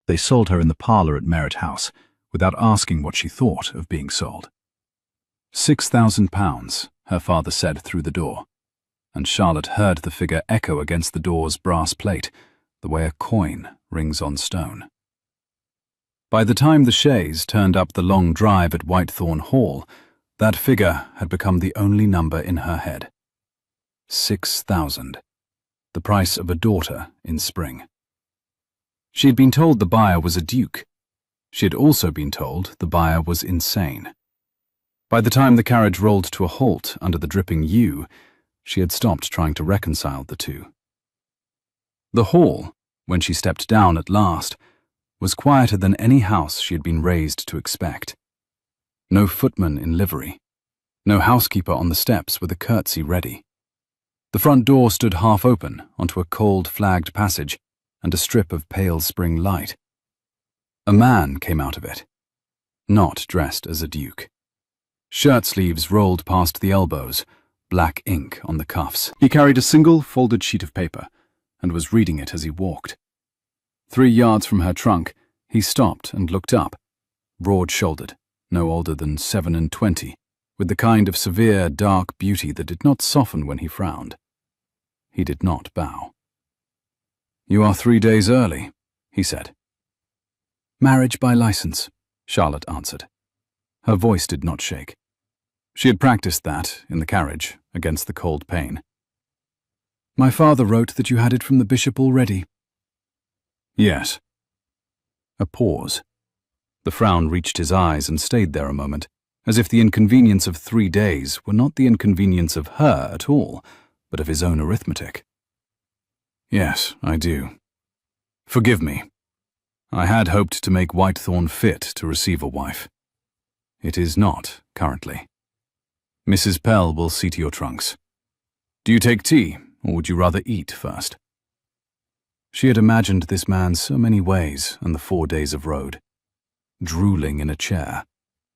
They sold her in the parlour at Merritt House, without asking what she thought of being sold. £6,000, her father said through the door, and Charlotte heard the figure echo against the door's brass plate, the way a coin rings on stone. By the time the chaise turned up the long drive at Whitethorn Hall, that figure had become the only number in her head. 6,000. The price of a daughter in spring. She had been told the buyer was a duke. She had also been told the buyer was insane. By the time the carriage rolled to a halt under the dripping yew, she had stopped trying to reconcile the two. The hall, when she stepped down at last, was quieter than any house she had been raised to expect. No footman in livery. No housekeeper on the steps with a curtsy ready. The front door stood half open onto a cold flagged passage and a strip of pale spring light. A man came out of it, not dressed as a duke. Shirt sleeves rolled past the elbows, black ink on the cuffs. He carried a single folded sheet of paper and was reading it as he walked. 3 yards from her trunk, he stopped and looked up, broad-shouldered, no older than 27, with the kind of severe, dark beauty that did not soften when he frowned. He did not bow. "You are 3 days early," he said. "Marriage by license," Charlotte answered. Her voice did not shake. She had practiced that, in the carriage, against the cold pane. "My father wrote that you had it from the bishop already." "Yes." A pause. The frown reached his eyes and stayed there a moment, as if the inconvenience of 3 days were not the inconvenience of her at all, but of his own arithmetic. "Yes, I do. Forgive me. I had hoped to make Whitethorn fit to receive a wife. It is not, currently. Mrs. Pell will see to your trunks. Do you take tea, or would you rather eat first?" She had imagined this man so many ways on the 4 days of road. Drooling in a chair,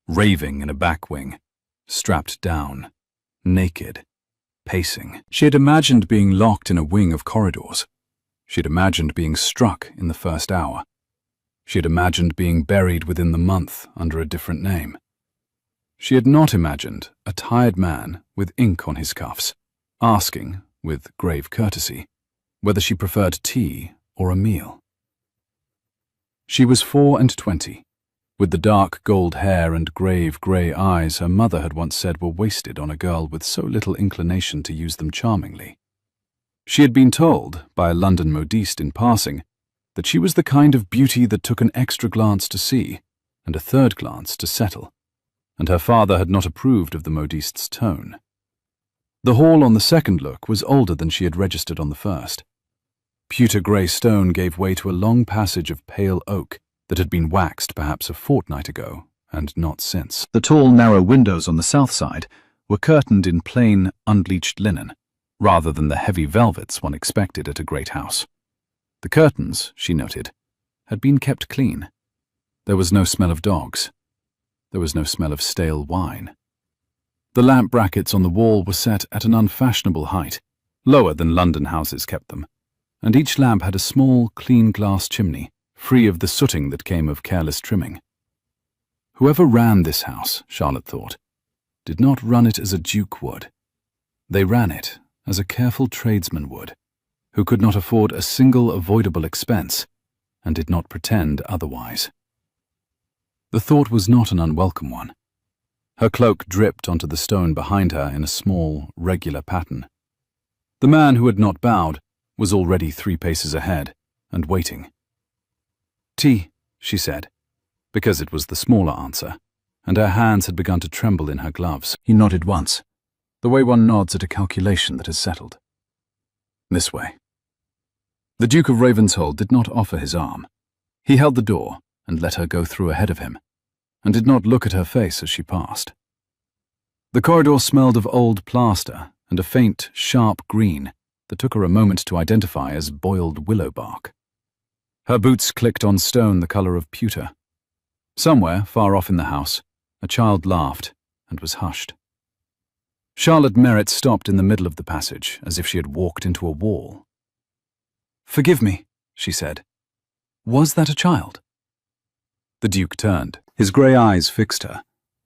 raving in a back wing, strapped down, naked, pacing. She had imagined being locked in a wing of corridors. She had imagined being struck in the first hour. She had imagined being buried within the month under a different name. She had not imagined a tired man with ink on his cuffs, asking, with grave courtesy, whether she preferred tea or a meal. She was 24, with the dark gold hair and grave grey eyes her mother had once said were wasted on a girl with so little inclination to use them charmingly. She had been told, by a London modiste in passing, that she was the kind of beauty that took an extra glance to see, and a third glance to settle, and her father had not approved of the modiste's tone. The hall on the second look was older than she had registered on the first. Pewter grey stone gave way to a long passage of pale oak that had been waxed perhaps a fortnight ago, and not since. The tall, narrow windows on the south side were curtained in plain, unbleached linen, rather than the heavy velvets one expected at a great house. The curtains, she noted, had been kept clean. There was no smell of dogs. There was no smell of stale wine. The lamp brackets on the wall were set at an unfashionable height, lower than London houses kept them, and each lamp had a small, clean glass chimney, free of the sooting that came of careless trimming. Whoever ran this house, Charlotte thought, did not run it as a duke would. They ran it as a careful tradesman would, who could not afford a single avoidable expense, and did not pretend otherwise. The thought was not an unwelcome one. Her cloak dripped onto the stone behind her in a small, regular pattern. The man who had not bowed was already 3 paces ahead, and waiting. "Tea," she said, because it was the smaller answer, and her hands had begun to tremble in her gloves. He nodded once, the way one nods at a calculation that has settled. "This way." The Duke of Ravenshold did not offer his arm. He held the door and let her go through ahead of him, and did not look at her face as she passed. The corridor smelled of old plaster and a faint, sharp green that took her a moment to identify as boiled willow bark. Her boots clicked on stone the colour of pewter. Somewhere, far off in the house, a child laughed and was hushed. Charlotte Merritt stopped in the middle of the passage, as if she had walked into a wall. "Forgive me," she said. Was that a child? The Duke turned. His grey eyes fixed her,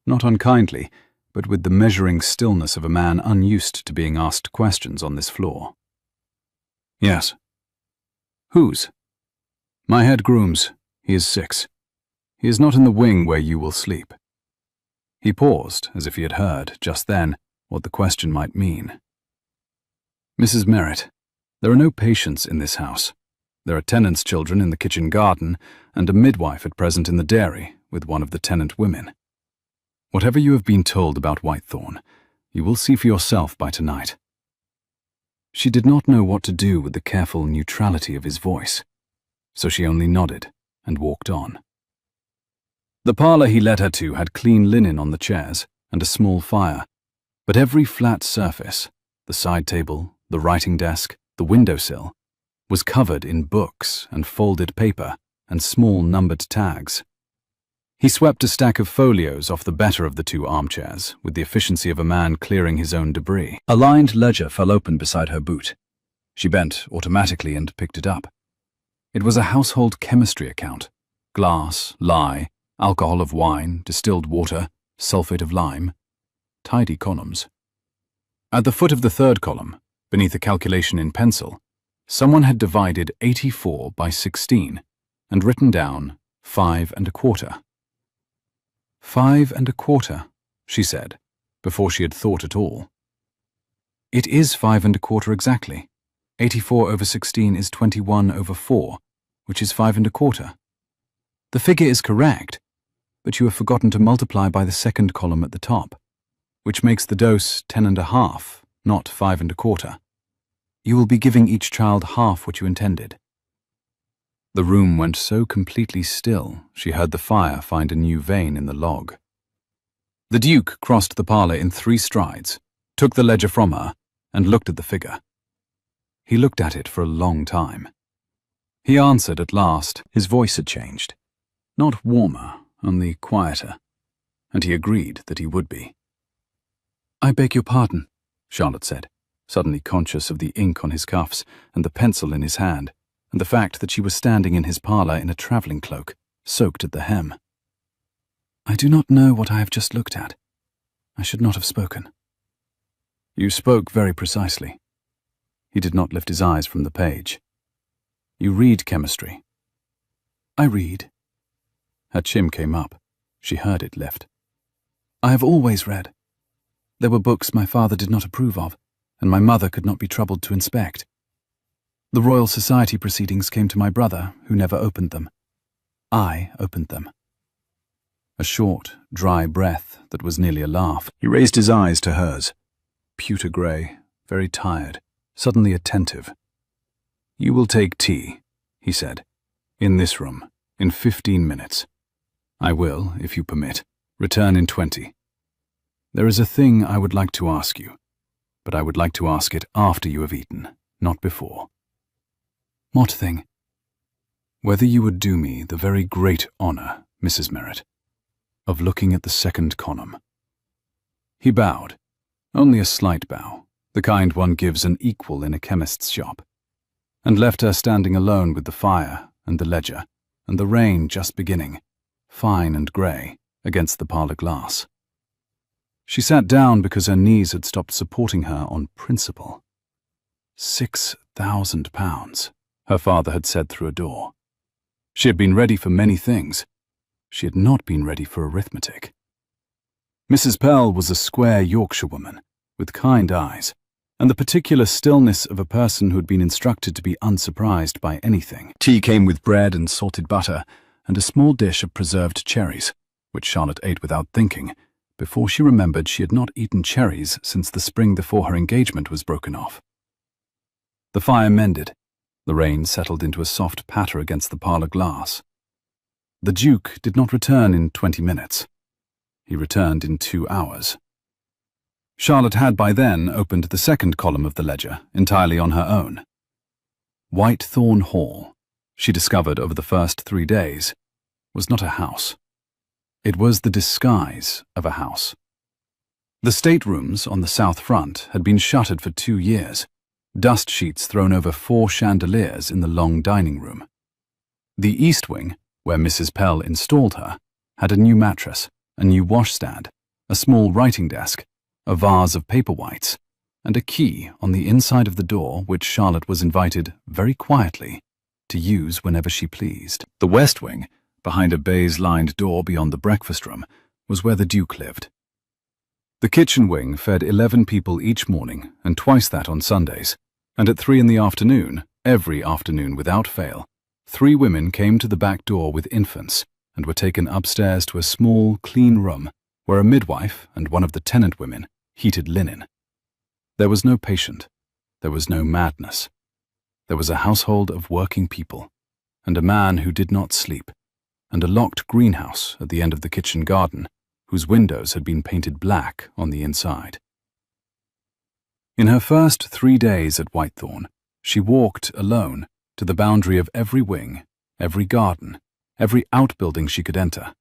not unkindly, but with the measuring stillness of a man unused to being asked questions on this floor. Yes. Whose? My head groom's. He is 6. He is not in the wing where you will sleep. He paused, as if he had heard, just then, what the question might mean. Mrs. Merritt, there are no patients in this house. There are tenants' children in the kitchen garden, and a midwife at present in the dairy, with one of the tenant women. Whatever you have been told about Whitethorn, you will see for yourself by tonight. She did not know what to do with the careful neutrality of his voice, so she only nodded and walked on. The parlour he led her to had clean linen on the chairs and a small fire, but every flat surface, the side table, the writing desk, the windowsill, was covered in books and folded paper and small numbered tags. He swept a stack of folios off the better of the 2 armchairs with the efficiency of a man clearing his own debris. A lined ledger fell open beside her boot. She bent automatically and picked it up. It was a household chemistry account. Glass, lye, alcohol of wine, distilled water, sulfate of lime. Tidy columns. At the foot of the 3rd column, beneath a calculation in pencil, someone had divided 84 by 16 and written down 5 1/4. 5 1/4, she said, before she had thought at all. It is 5 1/4 exactly. 84 over 16 is 21 over 4, which is 5 1/4. The figure is correct, but you have forgotten to multiply by the 2nd column at the top, which makes the dose 10 1/2, not 5 1/4. You will be giving each child half what you intended. The room went so completely still, she heard the fire find a new vein in the log. The Duke crossed the parlour in 3 strides, took the ledger from her, and looked at the figure. He looked at it for a long time. He answered at last. His voice had changed. Not warmer, only quieter, and he agreed that he would be. I beg your pardon, Charlotte said, suddenly conscious of the ink on his cuffs and the pencil in his hand, and the fact that she was standing in his parlour in a travelling cloak, soaked at the hem. I do not know what I have just looked at. I should not have spoken. You spoke very precisely. He did not lift his eyes from the page. You read chemistry. I read. Her chin came up. She heard it lift. I have always read. There were books my father did not approve of, and my mother could not be troubled to inspect. The Royal Society proceedings came to my brother, who never opened them. I opened them. A short, dry breath that was nearly a laugh. He raised his eyes to hers. Pewter grey, very tired, suddenly attentive. You will take tea, he said, in this room, in 15 minutes. I will, if you permit, return in 20. There is a thing I would like to ask you, but I would like to ask it after you have eaten, not before. What thing? Whether you would do me the very great honour, Mrs. Merritt, of looking at the 2nd column. He bowed, only a slight bow, the kind one gives an equal in a chemist's shop, and left her standing alone with the fire and the ledger and the rain just beginning, fine and grey, against the parlour glass. She sat down because her knees had stopped supporting her on principle. £6,000, her father had said through a door. She had been ready for many things. She had not been ready for arithmetic. Mrs. Pell was a square Yorkshirewoman, with kind eyes, and the particular stillness of a person who had been instructed to be unsurprised by anything. Tea came with bread and salted butter, and a small dish of preserved cherries, which Charlotte ate without thinking, before she remembered she had not eaten cherries since the spring before her engagement was broken off. The fire mended. The rain settled into a soft patter against the parlour glass. The Duke did not return in 20 minutes. He returned in 2 hours. Charlotte had by then opened the 2nd column of the ledger, entirely on her own. Whitethorn Hall, she discovered over the first 3 days, was not a house. It was the disguise of a house. The staterooms on the south front had been shuttered for 2 years, dust sheets thrown over 4 chandeliers in the long dining room. The east wing, where Mrs. Pell installed her, had a new mattress, a new washstand, a small writing desk, a vase of paper whites, and a key on the inside of the door which Charlotte was invited, very quietly, to use whenever she pleased. The west wing, behind a baize-lined door beyond the breakfast room, was where the Duke lived. The kitchen wing fed 11 people each morning and twice that on Sundays, and at 3 in the afternoon, every afternoon without fail, 3 women came to the back door with infants and were taken upstairs to a small, clean room where a midwife and one of the tenant women heated linen. There was no patient, there was no madness. There was a household of working people, and a man who did not sleep, and a locked greenhouse at the end of the kitchen garden, whose windows had been painted black on the inside. In her first 3 days at Whitethorn, she walked alone to the boundary of every wing, every garden, every outbuilding she could enter.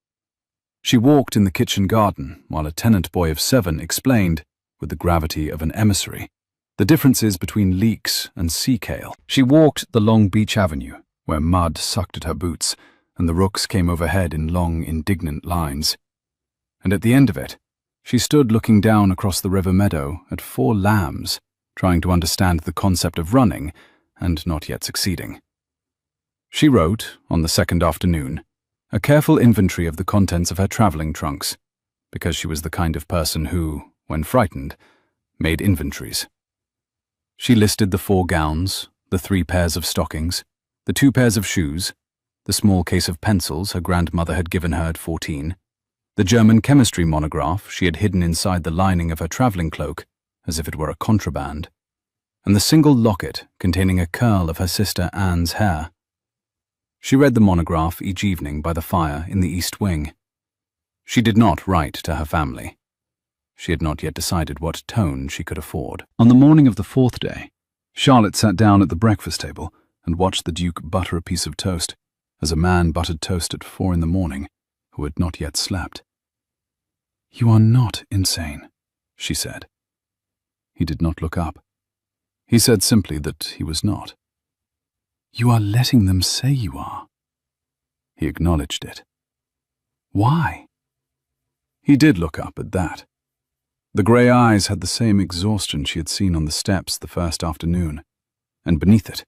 She walked in the kitchen garden while a tenant boy of 7 explained, with the gravity of an emissary, the differences between leeks and sea kale. She walked the long beach avenue, where mud sucked at her boots and the rooks came overhead in long, indignant lines. And at the end of it, she stood looking down across the river meadow at 4 lambs, trying to understand the concept of running and not yet succeeding. She wrote, on the second afternoon, a careful inventory of the contents of her travelling trunks, because she was the kind of person who, when frightened, made inventories. She listed the 4 gowns, the 3 pairs of stockings, the 2 pairs of shoes, the small case of pencils her grandmother had given her at 14, the German chemistry monograph she had hidden inside the lining of her travelling cloak, as if it were a contraband, and the single locket containing a curl of her sister Anne's hair. She read the monograph each evening by the fire in the east wing. She did not write to her family. She had not yet decided what tone she could afford. On the morning of the 4th day, Charlotte sat down at the breakfast table and watched the Duke butter a piece of toast, as a man buttered toast at 4 in the morning, who had not yet slept. "You are not insane," she said. He did not look up. He said simply that he was not. "You are letting them say you are." He acknowledged it. "Why?" He did look up at that. The grey eyes had the same exhaustion she had seen on the steps the first afternoon, and beneath it,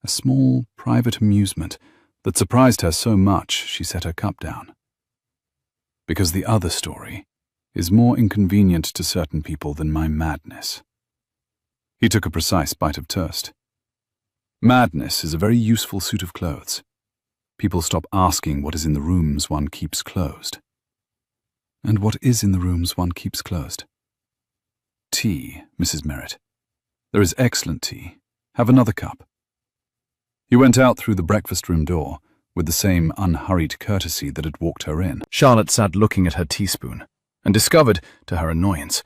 a small, private amusement that surprised her so much she set her cup down. "Because the other story is more inconvenient to certain people than my madness." He took a precise bite of toast. Madness is a very useful suit of clothes. People stop asking what is in the rooms one keeps closed. And what is in the rooms one keeps closed? Tea, Mrs. Merritt. There is excellent tea. Have another cup. He went out through the breakfast room door with the same unhurried courtesy that had walked her in. Charlotte sat looking at her teaspoon and discovered, to her annoyance,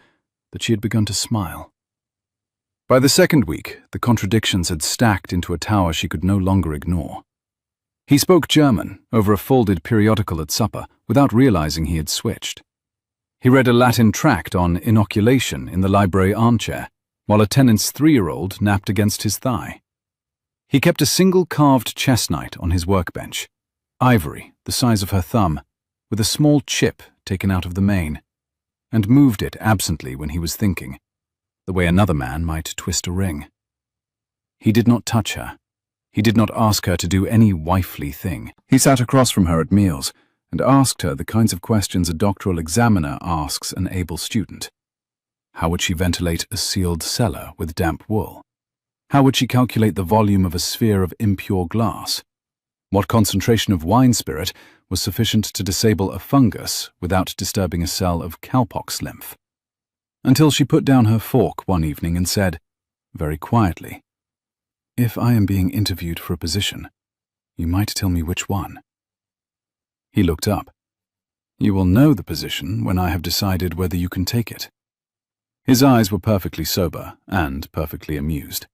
that she had begun to smile. By the second week, the contradictions had stacked into a tower she could no longer ignore. He spoke German over a folded periodical at supper without realizing he had switched. He read a Latin tract on inoculation in the library armchair, while a tenant's 3-year-old napped against his thigh. He kept a single carved chess knight on his workbench, ivory the size of her thumb, with a small chip taken out of the main, and moved it absently when he was thinking, the way another man might twist a ring. He did not touch her. He did not ask her to do any wifely thing. He sat across from her at meals and asked her the kinds of questions a doctoral examiner asks an able student. How would she ventilate a sealed cellar with damp wool? How would she calculate the volume of a sphere of impure glass? What concentration of wine spirit was sufficient to disable a fungus without disturbing a cell of cowpox lymph? Until she put down her fork one evening and said, very quietly, "If I am being interviewed for a position, you might tell me which one." He looked up. "You will know the position when I have decided whether you can take it." His eyes were perfectly sober and perfectly amused.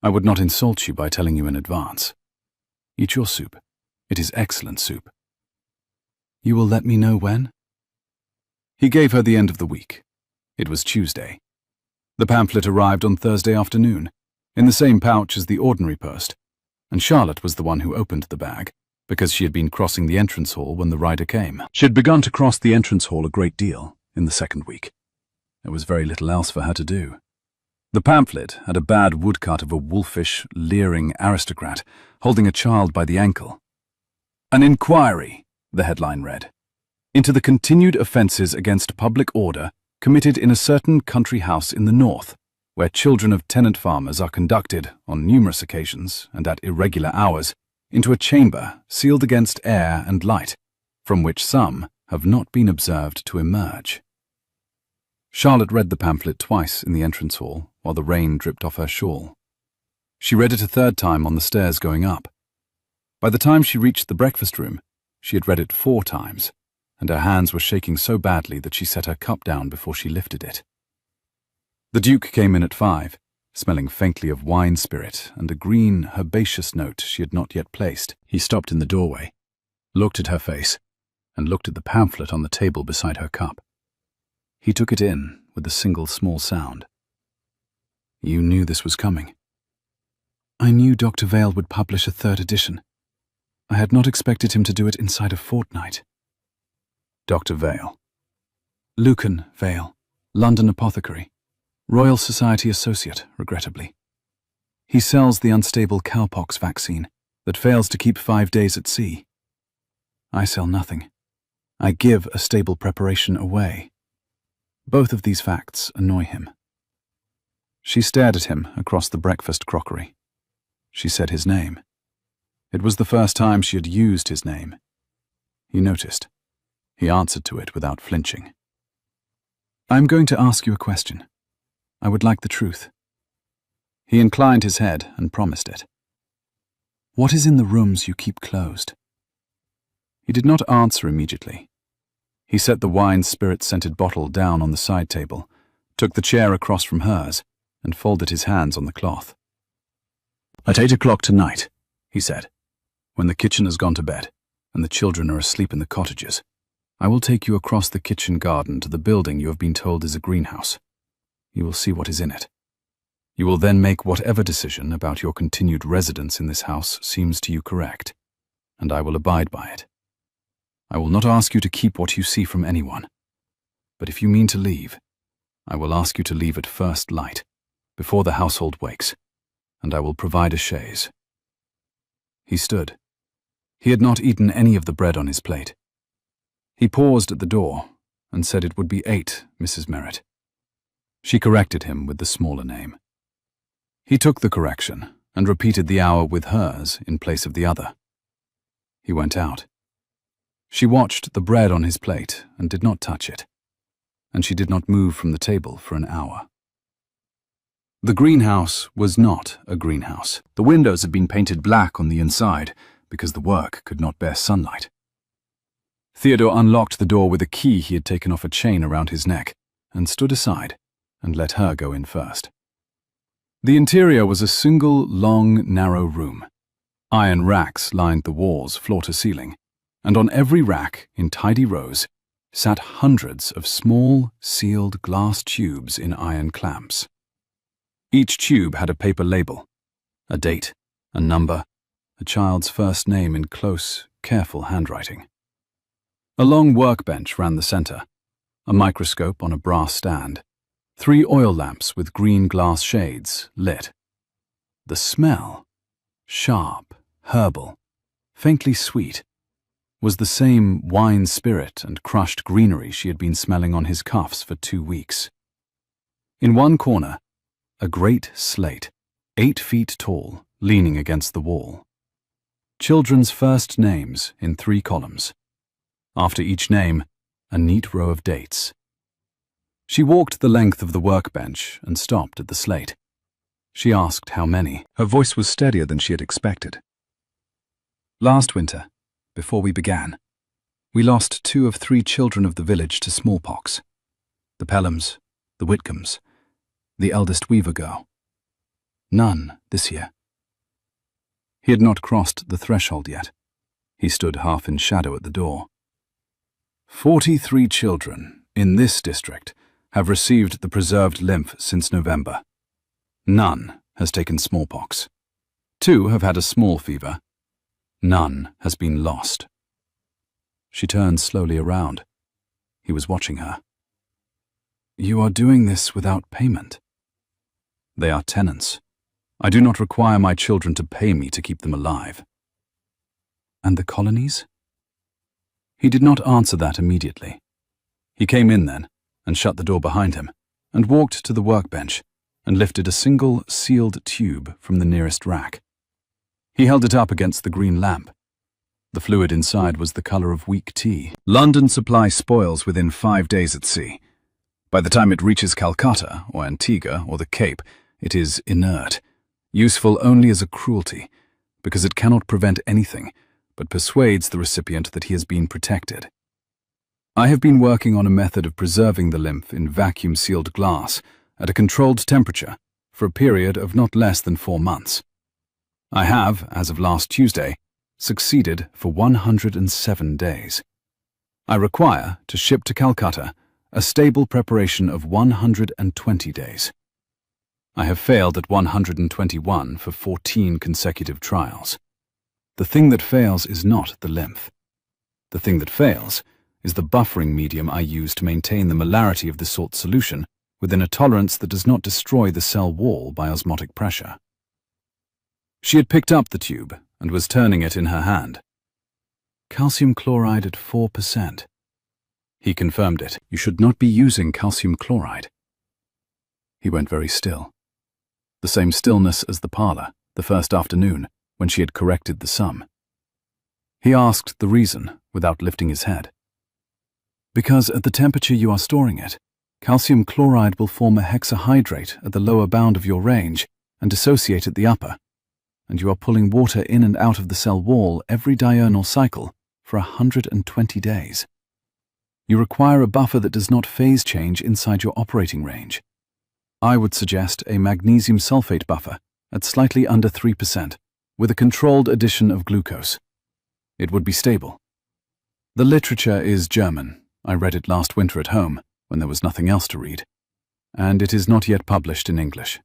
"I would not insult you by telling you in advance. Eat your soup. It is excellent soup." "You will let me know when?" He gave her the end of the week. It was Tuesday. The pamphlet arrived on Thursday afternoon, in the same pouch as the ordinary post, and Charlotte was the one who opened the bag, because she had been crossing the entrance hall when the rider came. She had begun to cross the entrance hall a great deal in the second week. There was very little else for her to do. The pamphlet had a bad woodcut of a wolfish, leering aristocrat holding a child by the ankle. An inquiry, the headline read, into the continued offences against public order committed in a certain country house in the north, where children of tenant farmers are conducted, on numerous occasions and at irregular hours, into a chamber sealed against air and light, from which some have not been observed to emerge. Charlotte read the pamphlet twice in the entrance hall while the rain dripped off her shawl. She read it a third time on the stairs going up. By the time she reached the breakfast room, she had read it 4 times, and her hands were shaking so badly that she set her cup down before she lifted it. The Duke came in at 5, smelling faintly of wine spirit and a green, herbaceous note she had not yet placed. He stopped in the doorway, looked at her face, and looked at the pamphlet on the table beside her cup. He took it in with a single small sound. "You knew this was coming." "I knew Dr. Vale would publish a 3rd edition. I had not expected him to do it inside a fortnight." "Dr. Vale?" "Lucan Vale, London apothecary. Royal Society associate, regrettably. He sells the unstable cowpox vaccine that fails to keep 5 days at sea. I sell nothing. I give a stable preparation away. Both of these facts annoy him." She stared at him across the breakfast crockery. She said his name. It was the first time she had used his name. He noticed. He answered to it without flinching. "I'm going to ask you a question. I would like the truth." He inclined his head and promised it. "What is in the rooms you keep closed?" He did not answer immediately. He set the wine spirit-scented bottle down on the side table, took the chair across from hers, and folded his hands on the cloth. "At 8 o'clock tonight," he said, "when the kitchen has gone to bed and the children are asleep in the cottages, I will take you across the kitchen garden to the building you have been told is a greenhouse. You will see what is in it. You will then make whatever decision about your continued residence in this house seems to you correct, and I will abide by it. I will not ask you to keep what you see from anyone, but if you mean to leave, I will ask you to leave at first light, before the household wakes, and I will provide a chaise." He stood. He had not eaten any of the bread on his plate. He paused at the door and said it would be 8, Mrs. Merritt. She corrected him with the smaller name. He took the correction and repeated the hour with hers in place of the other. He went out. She watched the bread on his plate and did not touch it, and she did not move from the table for an hour. The greenhouse was not a greenhouse. The windows had been painted black on the inside because the work could not bear sunlight. Theodore unlocked the door with a key he had taken off a chain around his neck and stood aside and let her go in first. The interior was a single, long, narrow room. Iron racks lined the walls floor to ceiling, and on every rack, in tidy rows, sat hundreds of small, sealed glass tubes in iron clamps. Each tube had a paper label, a date, a number, a child's first name in close, careful handwriting. A long workbench ran the center, a microscope on a brass stand, 3 oil lamps with green glass shades lit. The smell, sharp, herbal, faintly sweet, was the same wine spirit and crushed greenery she had been smelling on his cuffs for 2 weeks. In one corner, a great slate, 8 feet tall, leaning against the wall. Children's first names in 3 columns. After each name, a neat row of dates. She walked the length of the workbench and stopped at the slate. She asked how many. Her voice was steadier than she had expected. "Last winter, before we began, we lost 2 of 3 children of the village to smallpox. The Pelhams, the Whitcombs, the eldest Weaver girl. None this year." He had not crossed the threshold yet. He stood half in shadow at the door. 43 children in this district have received the preserved lymph since November. None has taken smallpox. 2 have had a small fever. None has been lost. She turned slowly around. He was watching her. You are doing this without payment. They are tenants. I do not require my children to pay me to keep them alive. And the colonies? He did not answer that immediately. He came in then, and shut the door behind him, and walked to the workbench, and lifted a single sealed tube from the nearest rack. He held it up against the green lamp. The fluid inside was the color of weak tea. London supply spoils within 5 days at sea. By the time it reaches Calcutta, or Antigua, or the Cape, it is inert, useful only as a cruelty, because it cannot prevent anything, but persuades the recipient that he has been protected. I have been working on a method of preserving the lymph in vacuum-sealed glass at a controlled temperature for a period of not less than 4 months. I have, as of last Tuesday, succeeded for 107 days. I require, to ship to Calcutta, a stable preparation of 120 days. I have failed at 121 for 14 consecutive trials. The thing that fails is not the lymph. The thing that fails is the buffering medium I use to maintain the molarity of the salt solution within a tolerance that does not destroy the cell wall by osmotic pressure. She had picked up the tube and was turning it in her hand. Calcium chloride at 4%. He confirmed it. You should not be using calcium chloride. He went very still. The same stillness as the parlor, the first afternoon, when she had corrected the sum. He asked the reason, without lifting his head. Because at the temperature you are storing it, calcium chloride will form a hexahydrate at the lower bound of your range and dissociate at the upper, and you are pulling water in and out of the cell wall every diurnal cycle for 120 days. You require a buffer that does not phase change inside your operating range. I would suggest a magnesium sulfate buffer at slightly under 3%, with a controlled addition of glucose. It would be stable. The literature is German. I read it last winter at home, when there was nothing else to read, and it is not yet published in English.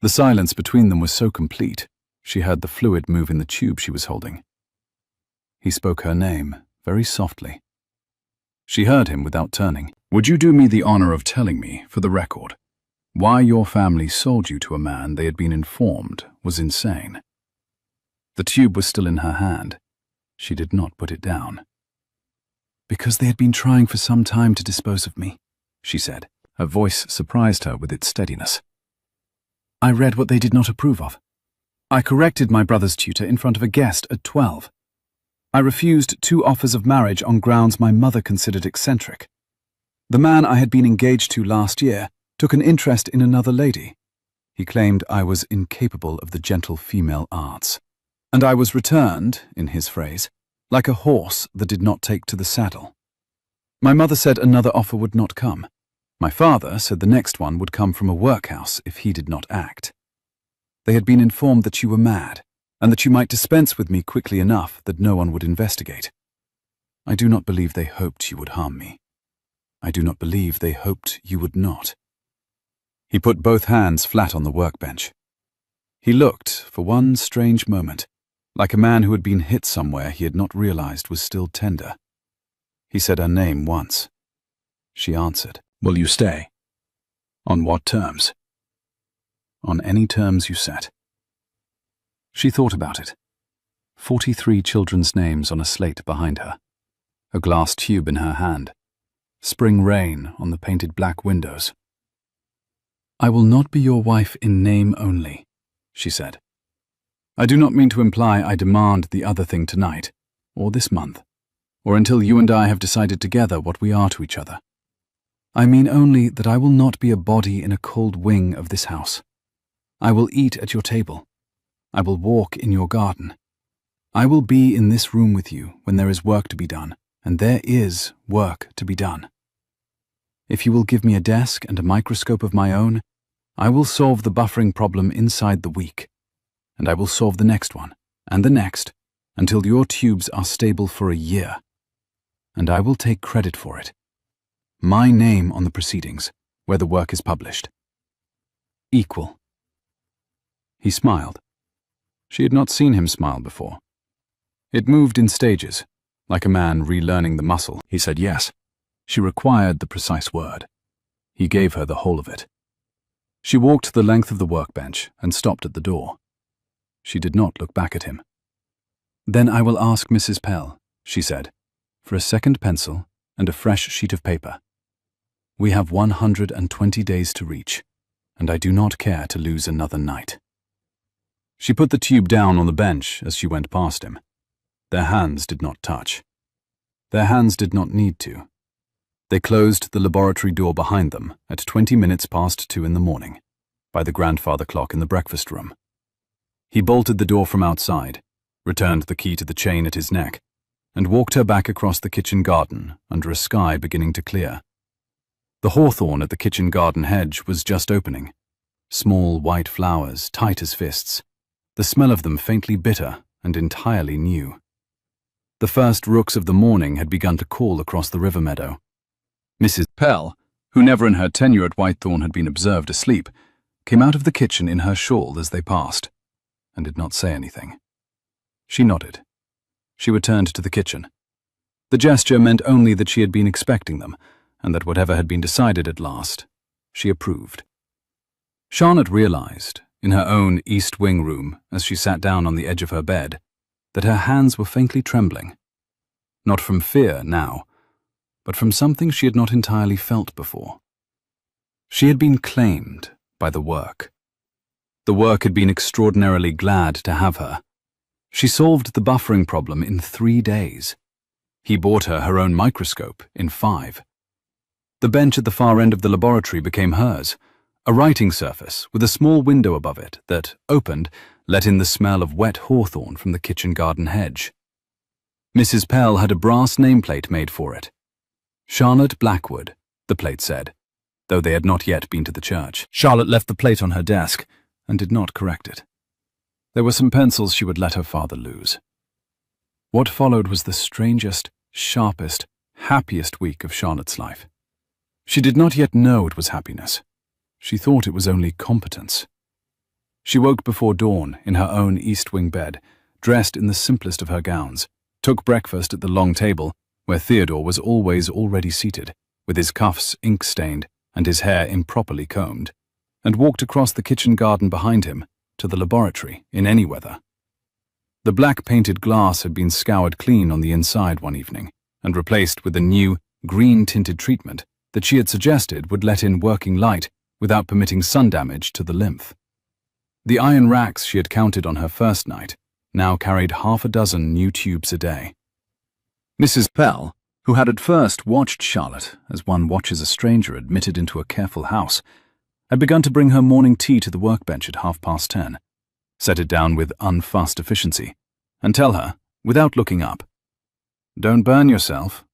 The silence between them was so complete, she heard the fluid move in the tube she was holding. He spoke her name, very softly. She heard him without turning. Would you do me the honor of telling me, for the record, why your family sold you to a man they had been informed was insane? The tube was still in her hand. She did not put it down. Because they had been trying for some time to dispose of me, she said. Her voice surprised her with its steadiness. I read what they did not approve of. I corrected my brother's tutor in front of a guest at 12. I refused 2 offers of marriage on grounds my mother considered eccentric. The man I had been engaged to last year took an interest in another lady. He claimed I was incapable of the gentle female arts, and I was returned, in his phrase, like a horse that did not take to the saddle. My mother said another offer would not come. My father said the next one would come from a workhouse if he did not act. They had been informed that you were mad, and that you might dispense with me quickly enough that no one would investigate. I do not believe they hoped you would harm me. I do not believe they hoped you would not. He put both hands flat on the workbench. He looked, for one strange moment, like a man who had been hit somewhere he had not realized was still tender. He said her name once. She answered. Will you stay? On what terms? On any terms you set. She thought about it. 43 children's names on a slate behind her. A glass tube in her hand. Spring rain on the painted black windows. I will not be your wife in name only, she said. I do not mean to imply I demand the other thing tonight, or this month, or until you and I have decided together what we are to each other. I mean only that I will not be a body in a cold wing of this house. I will eat at your table. I will walk in your garden. I will be in this room with you when there is work to be done, and there is work to be done. If you will give me a desk and a microscope of my own, I will solve the buffering problem inside the week, and I will solve the next one, and the next, until your tubes are stable for a year. And I will take credit for it. My name on the proceedings, where the work is published. Equal. He smiled. She had not seen him smile before, It moved in stages, like a man relearning the muscle. He said yes. She required the precise word. He gave her the whole of it. She walked the length of the workbench and stopped at the door. She did not look back at him. "Then I will ask Mrs. Pell," she said, "for a second pencil and a fresh sheet of paper. We have 120 days to reach, and I do not care to lose another night." She put the tube down on the bench as she went past him. Their hands did not touch. Their hands did not need to. They closed the laboratory door behind them at 20 minutes past 2 in the morning, by the grandfather clock in the breakfast room. He bolted the door from outside, returned the key to the chain at his neck, and walked her back across the kitchen garden under a sky beginning to clear. The hawthorn at the kitchen garden hedge was just opening. Small white flowers, tight as fists, the smell of them faintly bitter and entirely new. The first rooks of the morning had begun to call across the river meadow. Mrs. Pell, who never in her tenure at Whitethorn had been observed asleep, came out of the kitchen in her shawl as they passed, and did not say anything. She nodded. She returned to the kitchen. The gesture meant only that she had been expecting them, and that whatever had been decided at last, she approved. Charlotte realized, in her own east wing room, as she sat down on the edge of her bed, that her hands were faintly trembling. Not from fear now, but from something she had not entirely felt before. She had been claimed by the work. The work had been extraordinarily glad to have her. She solved the buffering problem in 3 days. He bought her own microscope in 5. The bench at the far end of the laboratory became hers, a writing surface with a small window above it that, opened, let in the smell of wet hawthorn from the kitchen garden hedge. Mrs. Pell had a brass nameplate made for it. Charlotte Blackwood, the plate said, though they had not yet been to the church. Charlotte left the plate on her desk and did not correct it. There were some pencils she would let her father lose. What followed was the strangest, sharpest, happiest week of Charlotte's life. She did not yet know it was happiness. She thought it was only competence. She woke before dawn in her own east wing bed, dressed in the simplest of her gowns, took breakfast at the long table, where Theodore was always already seated, with his cuffs ink-stained and his hair improperly combed, and walked across the kitchen garden behind him to the laboratory in any weather. The black-painted glass had been scoured clean on the inside one evening and replaced with a new, green-tinted treatment that she had suggested would let in working light without permitting sun damage to the lymph. The iron racks she had counted on her first night now carried 6 new tubes a day. Mrs. Pell, who had at first watched Charlotte as one watches a stranger admitted into a careful house, had begun to bring her morning tea to the workbench at 10:30, set it down with unfussed efficiency, and tell her, without looking up, "Don't burn yourself."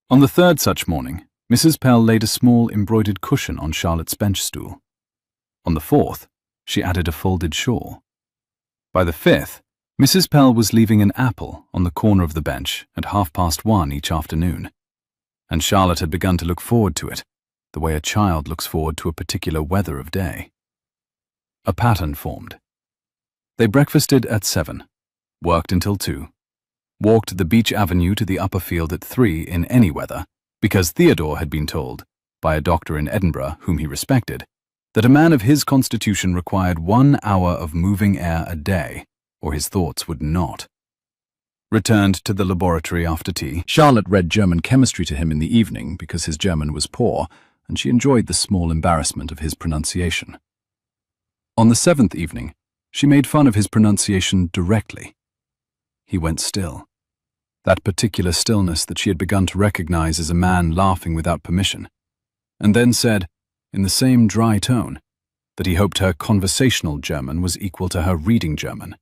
On the third such morning, Mrs. Pell laid a small embroidered cushion on Charlotte's bench stool. On the fourth, she added a folded shawl. By the fifth, Mrs. Pell was leaving an apple on the corner of the bench at 1:30 each afternoon, and Charlotte had begun to look forward to it, the way a child looks forward to a particular weather of day. A pattern formed. They breakfasted at 7, worked until 2, walked the beach avenue to the upper field at 3 in any weather, because Theodore had been told, by a doctor in Edinburgh whom he respected, that a man of his constitution required 1 hour of moving air a day, or his thoughts would not. Returned to the laboratory after tea. Charlotte read German chemistry to him in the evening because his German was poor, and she enjoyed the small embarrassment of his pronunciation. On the 7th evening, she made fun of his pronunciation directly. He went still. That particular stillness that she had begun to recognize as a man laughing without permission, and then said, in the same dry tone, that he hoped her conversational German was equal to her reading German,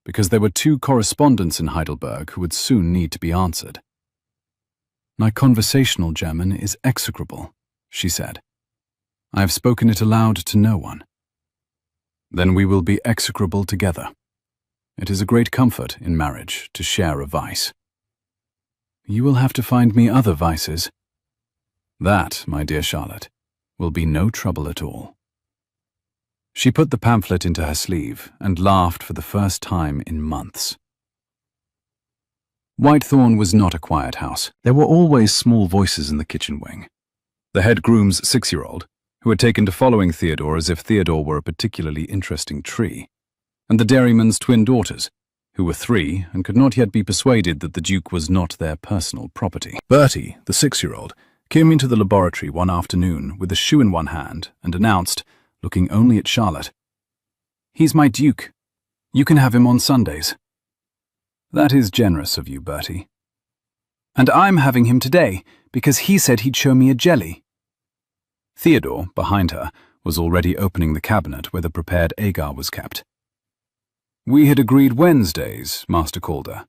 because there were 2 correspondents in Heidelberg who would soon need to be answered. "My conversational German is execrable," she said. "I have spoken it aloud to no one." "Then we will be execrable together. It is a great comfort in marriage to share a vice." "You will have to find me other vices." "That, my dear Charlotte, will be no trouble at all." She put the pamphlet into her sleeve and laughed for the first time in months. Whitethorn was not a quiet house. There were always small voices in the kitchen wing. The head groom's 6-year-old, who had taken to following Theodore as if Theodore were a particularly interesting tree, and the dairyman's twin daughters, who were 3 and could not yet be persuaded that the Duke was not their personal property. Bertie, the 6-year-old, came into the laboratory one afternoon with a shoe in one hand and announced, looking only at Charlotte, "He's my Duke. You can have him on Sundays." "That is generous of you, Bertie." "And I'm having him today, because he said he'd show me a jelly." Theodore, behind her, was already opening the cabinet where the prepared agar was kept. "We had agreed Wednesdays, Master Calder."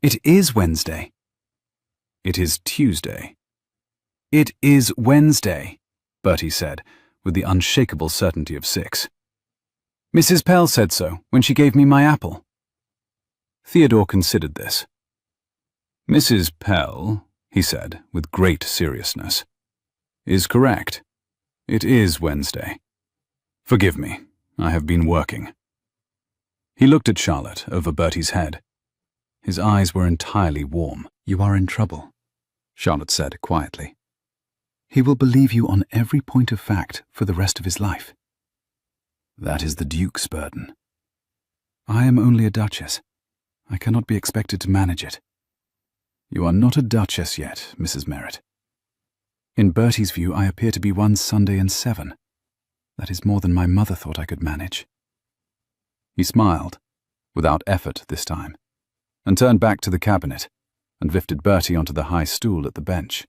"It is Wednesday." "It is Tuesday." "It is Wednesday," Bertie said, with the unshakable certainty of 6. "Mrs. Pell said so when she gave me my apple." Theodore considered this. "Mrs. Pell," he said, with great seriousness, "is correct. It is Wednesday. Forgive me, I have been working." He looked at Charlotte over Bertie's head. His eyes were entirely warm. "You are in trouble," Charlotte said quietly. "He will believe you on every point of fact for the rest of his life." "That is the Duke's burden." "I am only a duchess. I cannot be expected to manage it." "You are not a duchess yet, Mrs. Merritt." "In Bertie's view, I appear to be one Sunday in 7. That is more than my mother thought I could manage." He smiled, without effort this time, and turned back to the cabinet and lifted Bertie onto the high stool at the bench.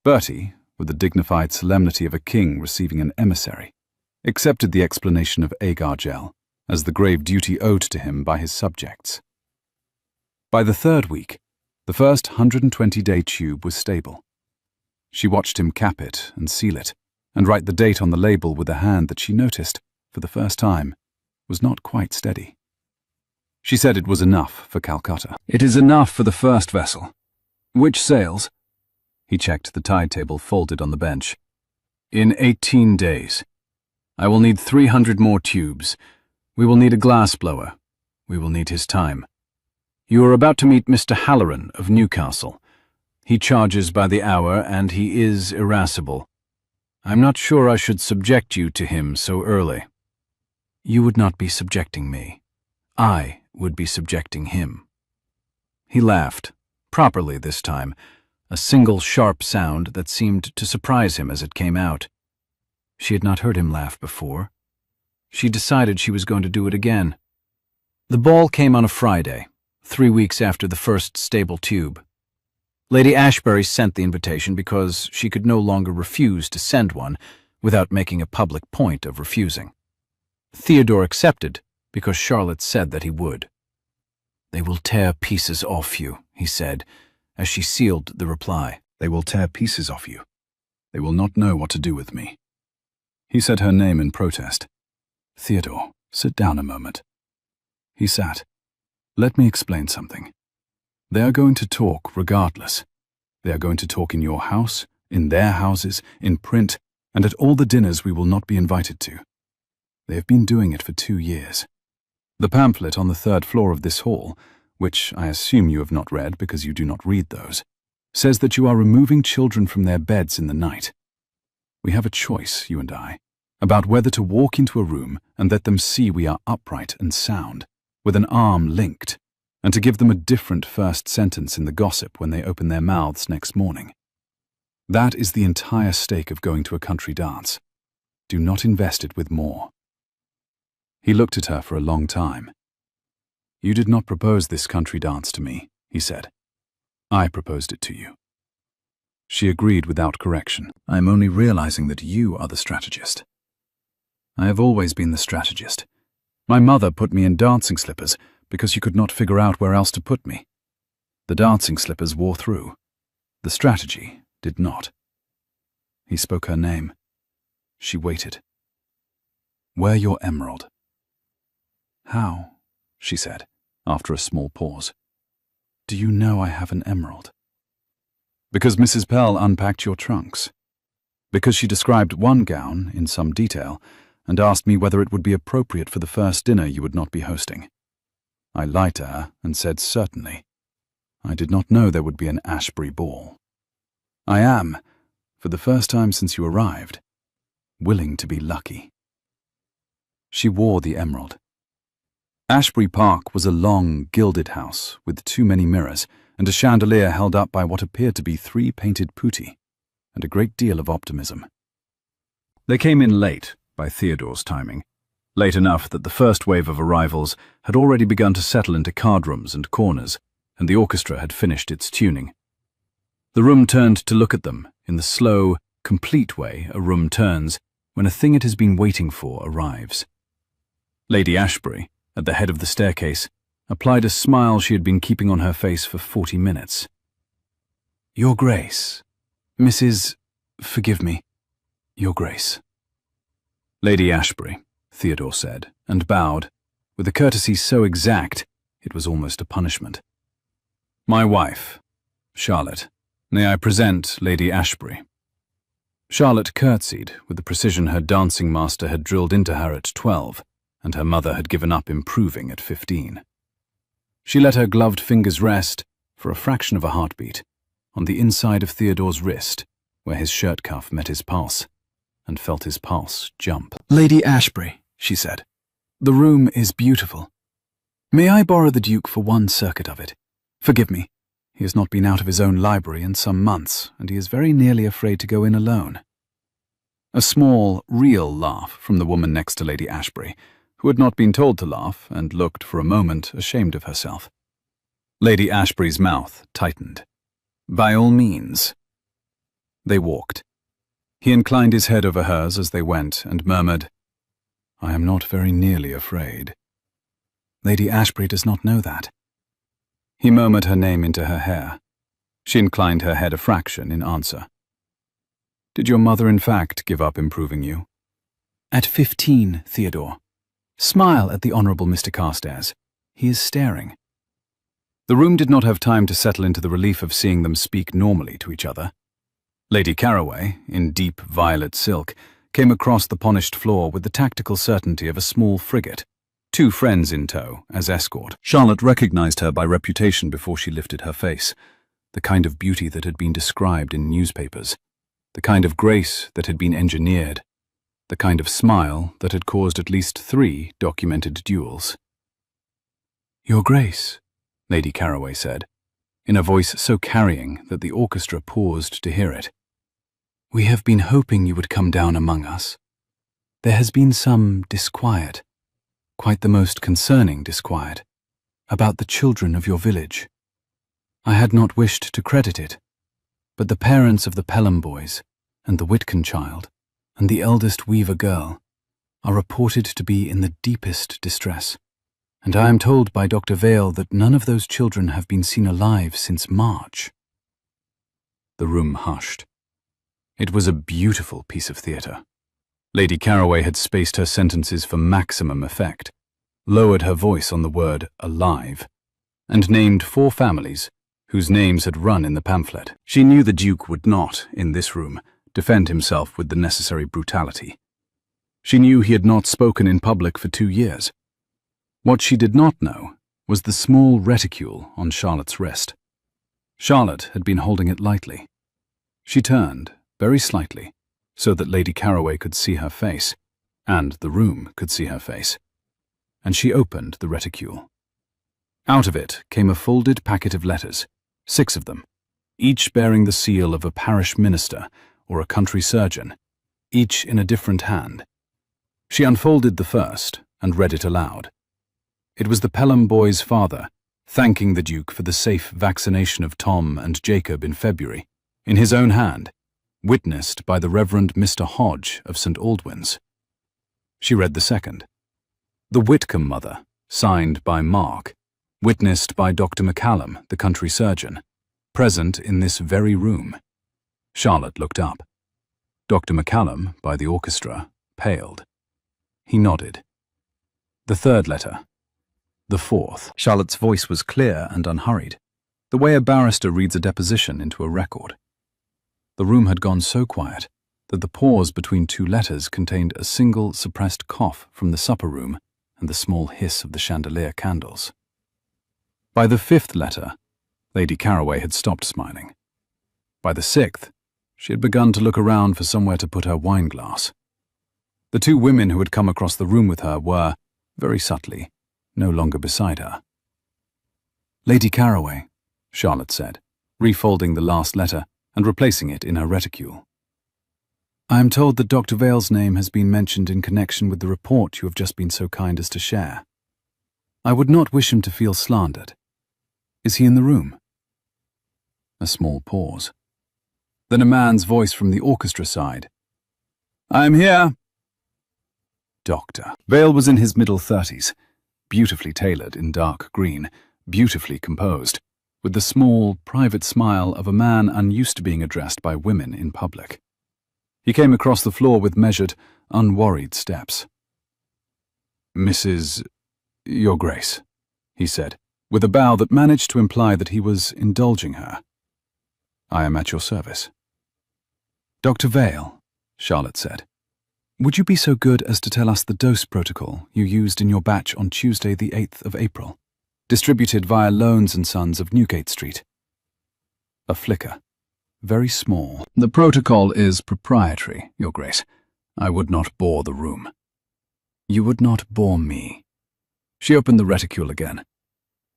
Bertie, with the dignified solemnity of a king receiving an emissary, accepted the explanation of agar gel as the grave duty owed to him by his subjects. By the 3rd week, the first 120-day tube was stable. She watched him cap it and seal it, and write the date on the label with a hand that she noticed, for the first time, was not quite steady. She said it was enough for Calcutta. "It is enough for the first vessel. Which sails?" He checked the tide table folded on the bench. "In 18 days. I will need 300 more tubes. We will need a glass blower. We will need his time. You are about to meet Mr. Halloran of Newcastle. He charges by the hour, and he is irascible. I'm not sure I should subject you to him so early." "You would not be subjecting me. I would be subjecting him." He laughed, properly this time, a single sharp sound that seemed to surprise him as it came out. She had not heard him laugh before. She decided she was going to do it again. The ball came on a Friday, 3 weeks after the first stable tube. Lady Ashbury sent the invitation because she could no longer refuse to send one without making a public point of refusing. Theodore accepted because Charlotte said that he would. "They will tear pieces off you," he said, as she sealed the reply. "They will tear pieces off you. They will not know what to do with me." He said her name in protest. "Theodore, sit down a moment." He sat. "Let me explain something. They are going to talk regardless. They are going to talk in your house, in their houses, in print, and at all the dinners we will not be invited to. They have been doing it for 2 years. The pamphlet on the 3rd floor of this hall, which I assume you have not read because you do not read those, says that you are removing children from their beds in the night. We have a choice, you and I, about whether to walk into a room and let them see we are upright and sound, with an arm linked, and to give them a different first sentence in the gossip when they open their mouths next morning. That is the entire stake of going to a country dance. Do not invest it with more." He looked at her for a long time. "You did not propose this country dance to me," he said. "I proposed it to you." She agreed without correction. "I am only realizing that you are the strategist." "I have always been the strategist. My mother put me in dancing slippers because she could not figure out where else to put me. The dancing slippers wore through. The strategy did not." He spoke her name. She waited. "Wear your emerald." "How?" she said, after a small pause. "Do you know I have an emerald?" "Because Mrs. Pell unpacked your trunks. Because she described one gown in some detail and asked me whether it would be appropriate for the first dinner you would not be hosting. I lied to her and said certainly. I did not know there would be an Ashbury ball. I am, for the first time since you arrived, willing to be lucky." She wore the emerald. Ashbury Park was a long, gilded house with too many mirrors and a chandelier held up by what appeared to be 3 painted putti, and a great deal of optimism. They came in late, by Theodore's timing, late enough that the first wave of arrivals had already begun to settle into card rooms and corners, and the orchestra had finished its tuning. The room turned to look at them in the slow, complete way a room turns when a thing it has been waiting for arrives. Lady Ashbury, at the head of the staircase, applied a smile she had been keeping on her face for 40 minutes. "Your Grace, Mrs. Forgive me, Your Grace." "Lady Ashbury," Theodore said, and bowed, with a courtesy so exact it was almost a punishment. "My wife, Charlotte. May I present Lady Ashbury?" Charlotte curtsied with the precision her dancing master had drilled into her at 12, and her mother had given up improving at 15. She let her gloved fingers rest, for a fraction of a heartbeat, on the inside of Theodore's wrist, where his shirt cuff met his pulse, and felt his pulse jump. "Lady Ashbury," she said, "the room is beautiful. May I borrow the Duke for one circuit of it? Forgive me. He has not been out of his own library in some months, and he is very nearly afraid to go in alone." A small, real laugh from the woman next to Lady Ashbury, who had not been told to laugh and looked for a moment ashamed of herself. Lady Ashbury's mouth tightened. "By all means." They walked. He inclined his head over hers as they went and murmured, "I am not very nearly afraid." "Lady Ashbury does not know that." He murmured her name into her hair. She inclined her head a fraction in answer. "Did your mother in fact give up improving you?" "At 15, Theodore. Smile at the Honourable Mr. Carstairs. He is staring." The room did not have time to settle into the relief of seeing them speak normally to each other. Lady Caraway, in deep violet silk, came across the polished floor with the tactical certainty of a small frigate, 2 friends in tow as escort. Charlotte recognized her by reputation before she lifted her face, the kind of beauty that had been described in newspapers, the kind of grace that had been engineered, the kind of smile that had caused at least 3 documented duels. "Your Grace," Lady Caraway said, in a voice so carrying that the orchestra paused to hear it. "We have been hoping you would come down among us. There has been some disquiet, quite the most concerning disquiet, about the children of your village. I had not wished to credit it, but the parents of the Pelham boys, and the Whitcomb child, and the eldest Weaver girl, are reported to be in the deepest distress, and I am told by Dr. Vale that none of those children have been seen alive since March." The room hushed. It was a beautiful piece of theatre. Lady Caraway had spaced her sentences for maximum effect, lowered her voice on the word alive, and named 4 families whose names had run in the pamphlet. She knew the Duke would not, in this room, defend himself with the necessary brutality. She knew he had not spoken in public for 2 years. What she did not know was the small reticule on Charlotte's wrist. Charlotte had been holding it lightly. She turned, very slightly, so that Lady Caraway could see her face, and the room could see her face, and she opened the reticule. Out of it came a folded packet of letters, 6 of them, each bearing the seal of a parish minister or a country surgeon, each in a different hand. She unfolded the first and read it aloud. It was the Pelham boys' father, thanking the Duke for the safe vaccination of Tom and Jacob in February, in his own hand, witnessed by the Reverend Mr. Hodge of St. Aldwyn's. She read the second. The Whitcomb mother, signed by Mark, witnessed by Dr. McCallum, the country surgeon, present in this very room. Charlotte looked up. Dr. McCallum, by the orchestra, paled. He nodded. The third letter. The fourth. Charlotte's voice was clear and unhurried, the way a barrister reads a deposition into a record. The room had gone so quiet that the pause between 2 letters contained a single suppressed cough from the supper room and the small hiss of the chandelier candles. By the 5th letter, Lady Caraway had stopped smiling. By the 6th, she had begun to look around for somewhere to put her wineglass. The 2 women who had come across the room with her were, very subtly, no longer beside her. "Lady Caraway," Charlotte said, refolding the last letter and replacing it in her reticule. "I am told that Dr. Vale's name has been mentioned in connection with the report you have just been so kind as to share. I would not wish him to feel slandered. Is he in the room?" A small pause. Then a man's voice from the orchestra side. "I am here." Doctor. Vale was in his middle 30s, beautifully tailored in dark green, beautifully composed, with the small, private smile of a man unused to being addressed by women in public. He came across the floor with measured, unworried steps. "Mrs. Your Grace," he said, with a bow that managed to imply that he was indulging her. "I am at your service." "Dr. Vale," Charlotte said, "would you be so good as to tell us the dose protocol you used in your batch on Tuesday the 8th of April, distributed via Loans & Sons of Newgate Street?" A flicker. Very small. "The protocol is proprietary, Your Grace. I would not bore the room." "You would not bore me." She opened the reticule again.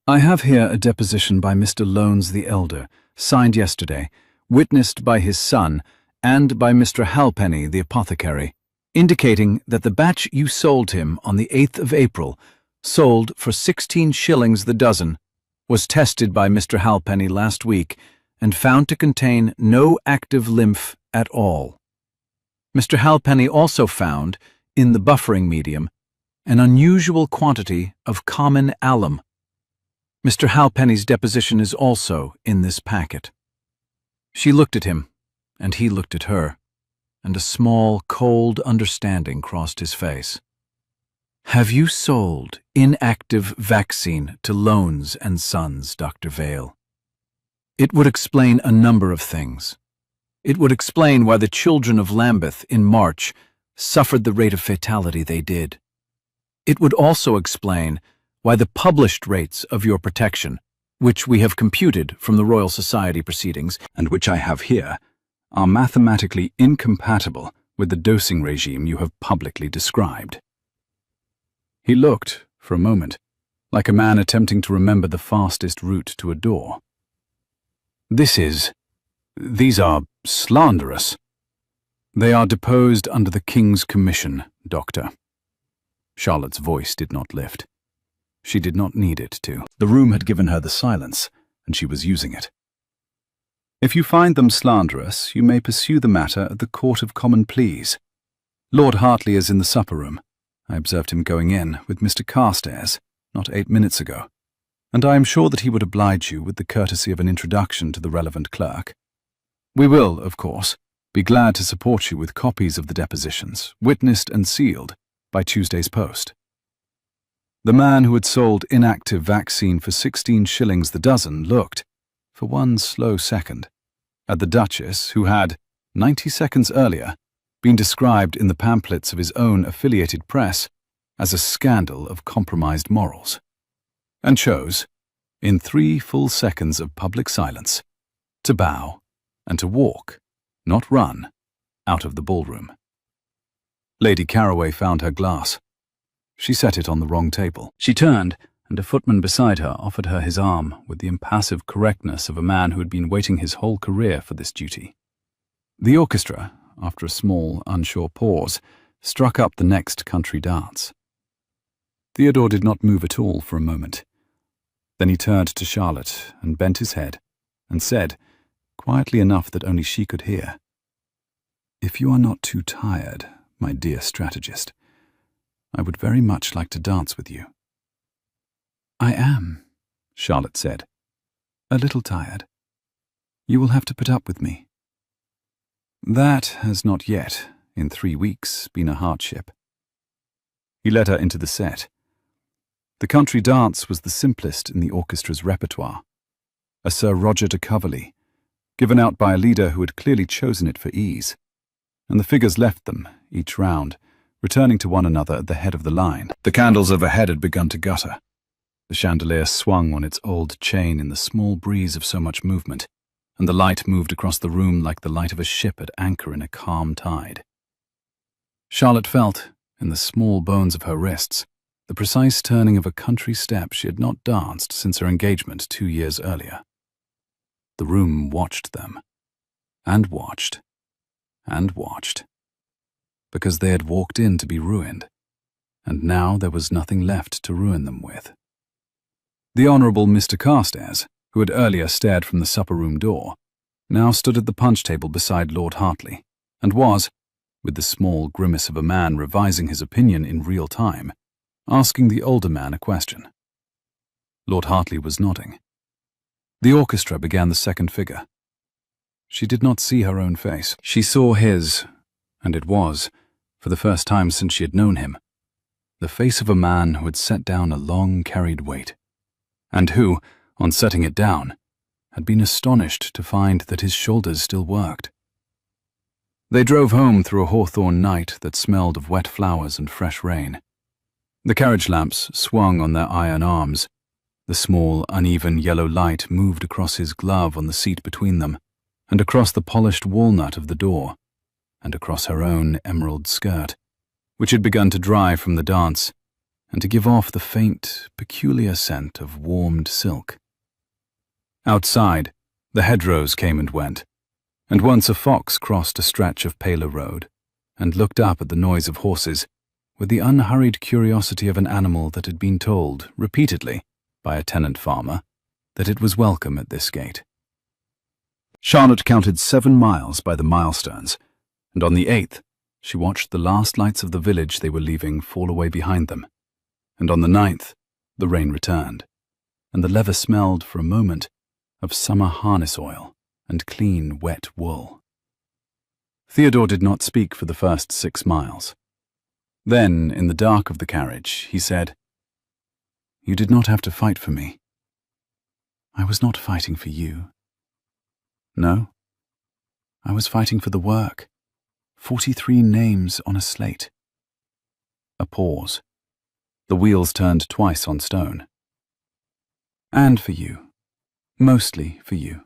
"I have here a deposition by Mr. Loans the Elder, signed yesterday, witnessed by his son, and by Mr. Halpenny the apothecary, indicating that the batch you sold him on the 8th of April, sold for 16 shillings the dozen, was tested by Mr. Halpenny last week and found to contain no active lymph at all. Mr. Halpenny also found, in the buffering medium, an unusual quantity of common alum. Mr. Halpenny's deposition is also in this packet." She looked at him, and he looked at her, and a small, cold understanding crossed his face. "Have you sold inactive vaccine to Loans & Sons, Dr. Vale? It would explain a number of things. It would explain why the children of Lambeth in March suffered the rate of fatality they did. It would also explain why the published rates of your protection, which we have computed from the Royal Society proceedings, and which I have here, are mathematically incompatible with the dosing regime you have publicly described." He looked, for a moment, like a man attempting to remember the fastest route to a door. These are slanderous." "They are deposed under the King's commission, Doctor." Charlotte's voice did not lift. She did not need it to. The room had given her the silence, and she was using it. "If you find them slanderous, you may pursue the matter at the Court of Common Pleas. Lord Hartley is in the supper-room. I observed him going in with Mr. Carstairs not 8 minutes ago, and I am sure that he would oblige you with the courtesy of an introduction to the relevant clerk. We will, of course, be glad to support you with copies of the depositions, witnessed and sealed, by Tuesday's post." The man who had sold inactive vaccine for 16 shillings the dozen looked, for one slow second, at the Duchess who had, 90 seconds earlier, been described in the pamphlets of his own affiliated press as a scandal of compromised morals, and chose, in 3 full seconds of public silence, to bow and to walk, not run, out of the ballroom. Lady Caraway found her glass. She set it on the wrong table. She turned, and a footman beside her offered her his arm with the impassive correctness of a man who had been waiting his whole career for this duty. The orchestra, after a small, unsure pause, struck up the next country dance. Theodore did not move at all for a moment. Then he turned to Charlotte and bent his head and said, quietly enough that only she could hear, "If you are not too tired, my dear strategist, I would very much like to dance with you." "I am," Charlotte said, "a little tired. You will have to put up with me." That has not yet, in 3 weeks, been a hardship. He led her into the set. The country dance was the simplest in the orchestra's repertoire, a Sir Roger de Coverley, given out by a leader who had clearly chosen it for ease, and the figures left them, each round, returning to one another at the head of the line. The candles overhead had begun to gutter. The chandelier swung on its old chain in the small breeze of so much movement, and the light moved across the room like the light of a ship at anchor in a calm tide. Charlotte felt, in the small bones of her wrists, the precise turning of a country step she had not danced since her engagement 2 years earlier. The room watched them, and watched, and watched, because they had walked in to be ruined, and now there was nothing left to ruin them with. The Honourable Mr. Carstairs, who had earlier stared from the supper-room door, now stood at the punch table beside Lord Hartley, and was, with the small grimace of a man revising his opinion in real time, asking the older man a question. Lord Hartley was nodding. The orchestra began the second figure. She did not see her own face. She saw his, and it was, for the first time since she had known him, the face of a man who had set down a long-carried weight, and who, on setting it down, had been astonished to find that his shoulders still worked. They drove home through a hawthorn night that smelled of wet flowers and fresh rain. The carriage lamps swung on their iron arms. The small, uneven yellow light moved across his glove on the seat between them, and across the polished walnut of the door, and across her own emerald skirt, which had begun to dry from the dance, and to give off the faint, peculiar scent of warmed silk. Outside, the hedgerows came and went, and once a fox crossed a stretch of paler road, and looked up at the noise of horses, with the unhurried curiosity of an animal that had been told, repeatedly, by a tenant farmer, that it was welcome at this gate. Charlotte counted 7 miles by the milestones, and on the 8th, she watched the last lights of the village they were leaving fall away behind them, and on the 9th, the rain returned, and the leather smelled for a moment of summer harness oil and clean, wet wool. Theodore did not speak for the first 6 miles. Then, in the dark of the carriage, he said, "You did not have to fight for me." "I was not fighting for you." "No? I was fighting for the work. 43 names on a slate." A pause. The wheels turned twice on stone. "And for you. Mostly for you."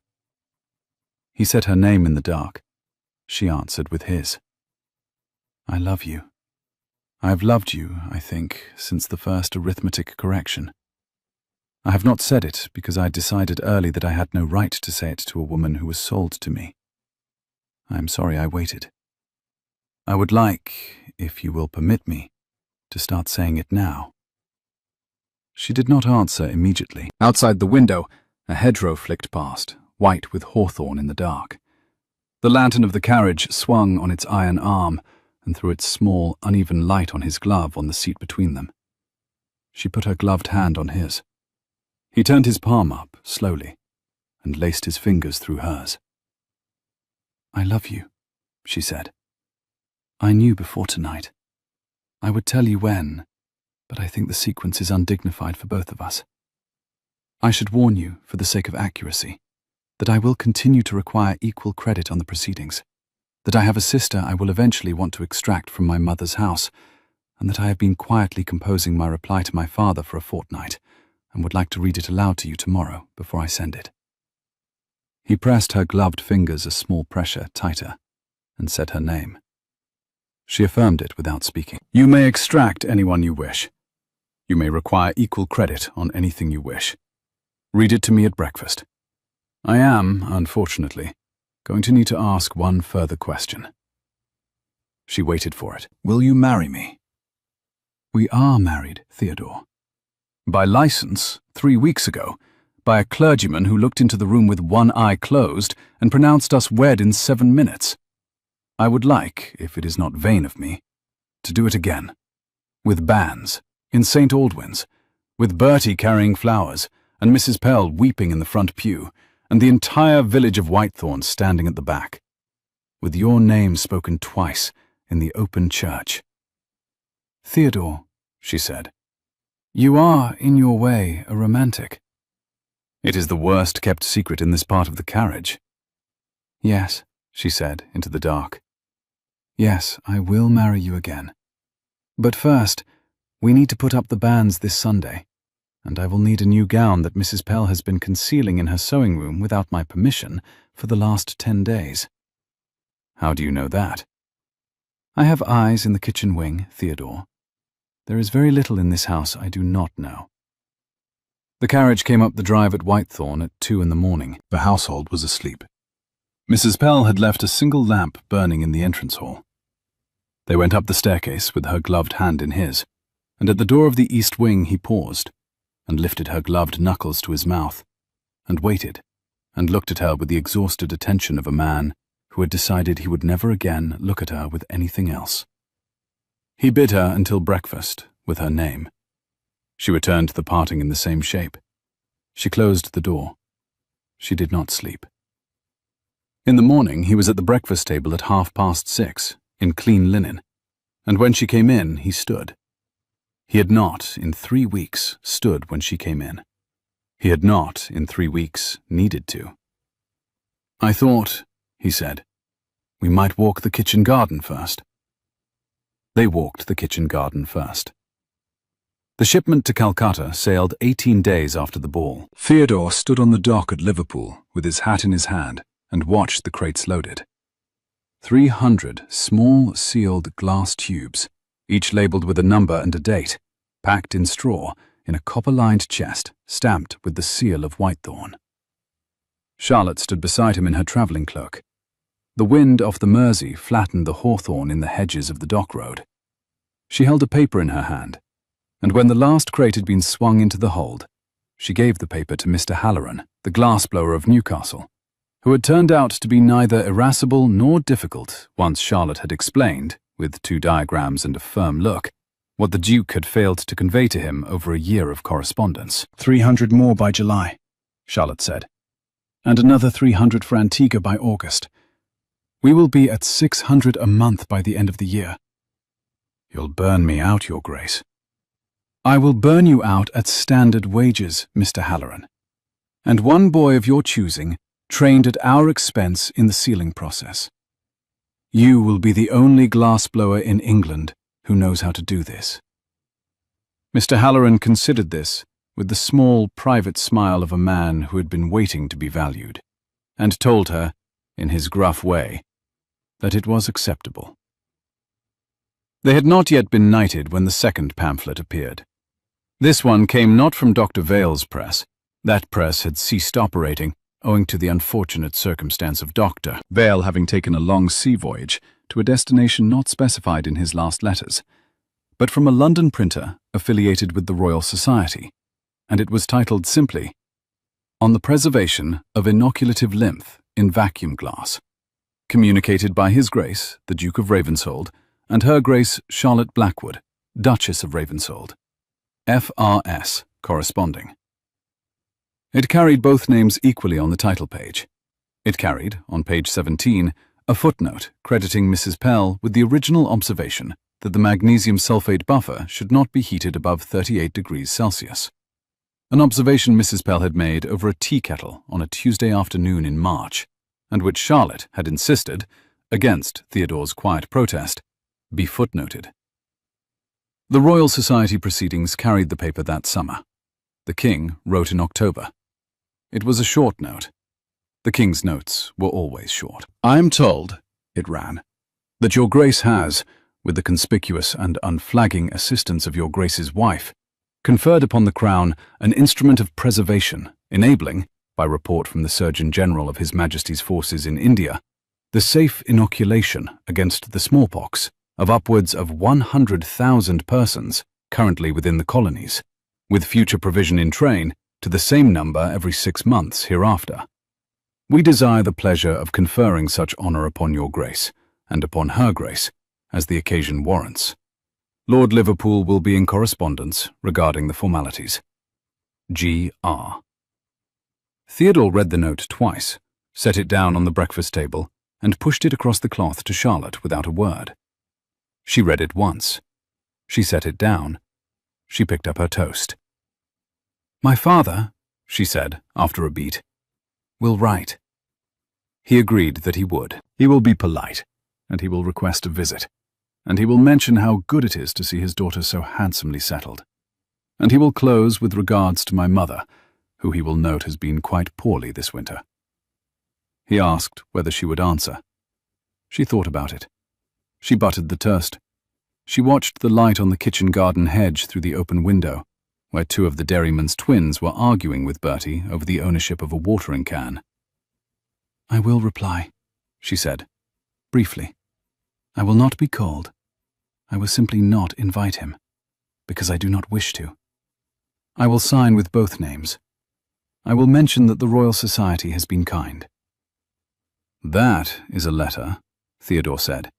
He said her name in the dark. She answered with his. "I love you. I have loved you, I think, since the first arithmetic correction. I have not said it because I decided early that I had no right to say it to a woman who was sold to me. I am sorry I waited. I would like, if you will permit me, to start saying it now." She did not answer immediately. Outside the window, a hedgerow flicked past, white with hawthorn in the dark. The lantern of the carriage swung on its iron arm and threw its small, uneven light on his glove on the seat between them. She put her gloved hand on his. He turned his palm up, slowly, and laced his fingers through hers. "I love you," she said. "I knew before tonight. I would tell you when, but I think the sequence is undignified for both of us. I should warn you, for the sake of accuracy, that I will continue to require equal credit on the proceedings, that I have a sister I will eventually want to extract from my mother's house, and that I have been quietly composing my reply to my father for a fortnight, and would like to read it aloud to you tomorrow before I send it." He pressed her gloved fingers a small pressure tighter, and said her name. She affirmed it without speaking. "You may extract anyone you wish. You may require equal credit on anything you wish. Read it to me at breakfast. I am, unfortunately, going to need to ask one further question." She waited for it. "Will you marry me?" "We are married, Theodore." "By license, 3 weeks ago, by a clergyman who looked into the room with one eye closed and pronounced us wed in 7 minutes. I would like, if it is not vain of me, to do it again. With banns, in St. Aldwyn's, with Bertie carrying flowers, and Mrs. Pell weeping in the front pew, and the entire village of Whitethorn standing at the back. With your name spoken twice in the open church." "Theodore," she said, "you are, in your way, a romantic." "It is the worst kept secret in this part of the carriage." "Yes," she said, into the dark. "Yes, I will marry you again. But first, we need to put up the banns this Sunday. and I will need a new gown that Mrs. Pell has been concealing in her sewing room without my permission for the last 10 days. How do you know that? I have eyes in the kitchen wing, Theodore. There is very little in this house I do not know. The carriage came up the drive at Whitethorn at 2 in the morning. The household was asleep. Mrs. Pell had left a single lamp burning in the entrance hall. They went up the staircase with her gloved hand in his, and at the door of the east wing he paused, and lifted her gloved knuckles to his mouth, and waited, and looked at her with the exhausted attention of a man who had decided he would never again look at her with anything else. He bid her until breakfast, with her name. She returned to the parting in the same shape. She closed the door. She did not sleep. In the morning he was at the breakfast table at 6:30, in clean linen, and when she came in, he stood. He had not, in 3 weeks, stood when she came in. He had not, in 3 weeks, needed to. "I thought," he said, "we might walk the kitchen garden first." They walked the kitchen garden first. The shipment to Calcutta sailed 18 days after the ball. Theodore stood on the dock at Liverpool with his hat in his hand and watched the crates loaded. 300 small sealed glass tubes, each labelled with a number and a date, packed in straw in a copper-lined chest stamped with the seal of Whitethorn. Charlotte stood beside him in her travelling cloak. The wind off the Mersey flattened the hawthorn in the hedges of the dock road. She held a paper in her hand, and when the last crate had been swung into the hold, she gave the paper to Mr. Halloran, the glassblower of Newcastle, who had turned out to be neither irascible nor difficult once Charlotte had explained, with 2 diagrams and a firm look, what the Duke had failed to convey to him over a year of correspondence. 300 more by July, Charlotte said, and another 300 for Antigua by August. We will be at 600 a month by the end of the year. You'll burn me out, Your Grace. I will burn you out at standard wages, Mr. Halloran, and one boy of your choosing trained at our expense in the sealing process. You will be the only glassblower in England who knows how to do this. Mr. Halloran considered this with the small, private smile of a man who had been waiting to be valued, and told her, in his gruff way, that it was acceptable. They had not yet been knighted when the second pamphlet appeared. This one came not from Dr. Vale's press. That press had ceased operating, owing to the unfortunate circumstance of Dr. Vale having taken a long sea voyage to a destination not specified in his last letters, but from a London printer affiliated with the Royal Society, and it was titled simply, "On the Preservation of Inoculative Lymph in Vacuum Glass, communicated by His Grace, the Duke of Ravenshold, and Her Grace Charlotte Blackwood, Duchess of Ravenshold, F.R.S. corresponding." It carried both names equally on the title page. It carried, on page 17, a footnote crediting Mrs. Pell with the original observation that the magnesium sulfate buffer should not be heated above 38 degrees Celsius, an observation Mrs. Pell had made over a tea kettle on a Tuesday afternoon in March, and which Charlotte had insisted, against Theodore's quiet protest, be footnoted. The Royal Society proceedings carried the paper that summer. The King wrote in October. It was a short note. The King's notes were always short. "I am told," it ran, "that Your Grace has, with the conspicuous and unflagging assistance of Your Grace's wife, conferred upon the Crown an instrument of preservation, enabling, by report from the Surgeon General of His Majesty's forces in India, the safe inoculation against the smallpox of upwards of 100,000 persons currently within the colonies, with future provision in train to the same number every 6 months hereafter. We desire the pleasure of conferring such honour upon Your Grace, and upon Her Grace, as the occasion warrants. Lord Liverpool will be in correspondence regarding the formalities. G.R." Theodore read the note twice, set it down on the breakfast table, and pushed it across the cloth to Charlotte without a word. She read it once. She set it down. She picked up her toast. "My father," she said, after a beat, "will write." He agreed that he would. He will be polite, and he will request a visit, and he will mention how good it is to see his daughter so handsomely settled. and he will close with regards to my mother, who he will note has been quite poorly this winter. He asked whether she would answer. She thought about it. She buttered the toast. She watched the light on the kitchen garden hedge through the open window, where two of the dairyman's twins were arguing with Bertie over the ownership of a watering can. "I will reply," she said, briefly. "I will not be cold. I will simply not invite him, because I do not wish to. I will sign with both names. I will mention that the Royal Society has been kind." "That is a letter," Theodore said.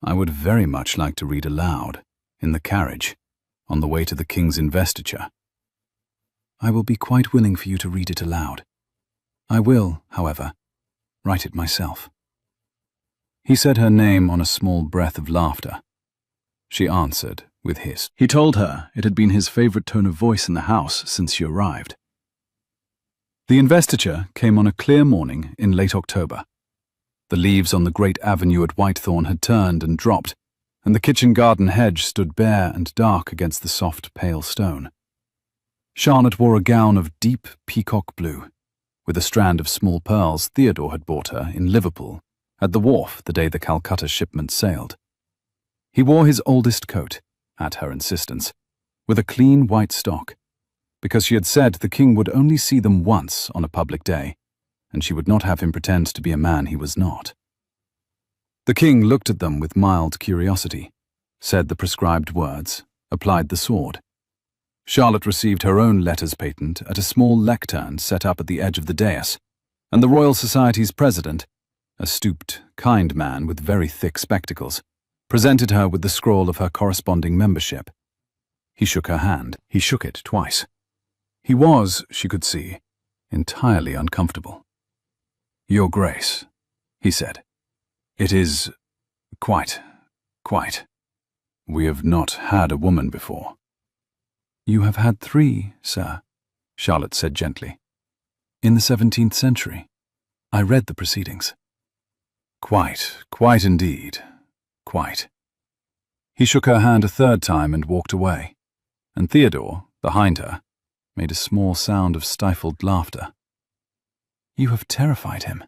"I would very much like to read aloud, in the carriage, on the way to the King's investiture." "I will be quite willing for you to read it aloud. I will, however, write it myself." He said her name on a small breath of laughter. She answered with his. He told her it had been his favorite tone of voice in the house since she arrived. The investiture came on a clear morning in late October. The leaves on the great avenue at Whitethorn had turned and dropped, and the kitchen garden hedge stood bare and dark against the soft, pale stone. Charlotte wore a gown of deep peacock blue, with a strand of small pearls Theodore had bought her in Liverpool, at the wharf the day the Calcutta shipment sailed. He wore his oldest coat, at her insistence, with a clean white stock, because she had said the king would only see them once on a public day, and she would not have him pretend to be a man he was not. The king looked at them with mild curiosity, said the prescribed words, applied the sword. Charlotte received her own letters patent at a small lectern set up at the edge of the dais, and the Royal Society's president, a stooped, kind man with very thick spectacles, presented her with the scroll of her corresponding membership. He shook her hand. He shook it twice. He was, she could see, entirely uncomfortable. "Your Grace," he said, "it is quite. We have not had a woman before." "You have had 3, sir," Charlotte said gently. "In the 17th century. I read the proceedings." Quite indeed. Quite." He shook her hand a third time and walked away, and Theodore, behind her, made a small sound of stifled laughter. "You have terrified him."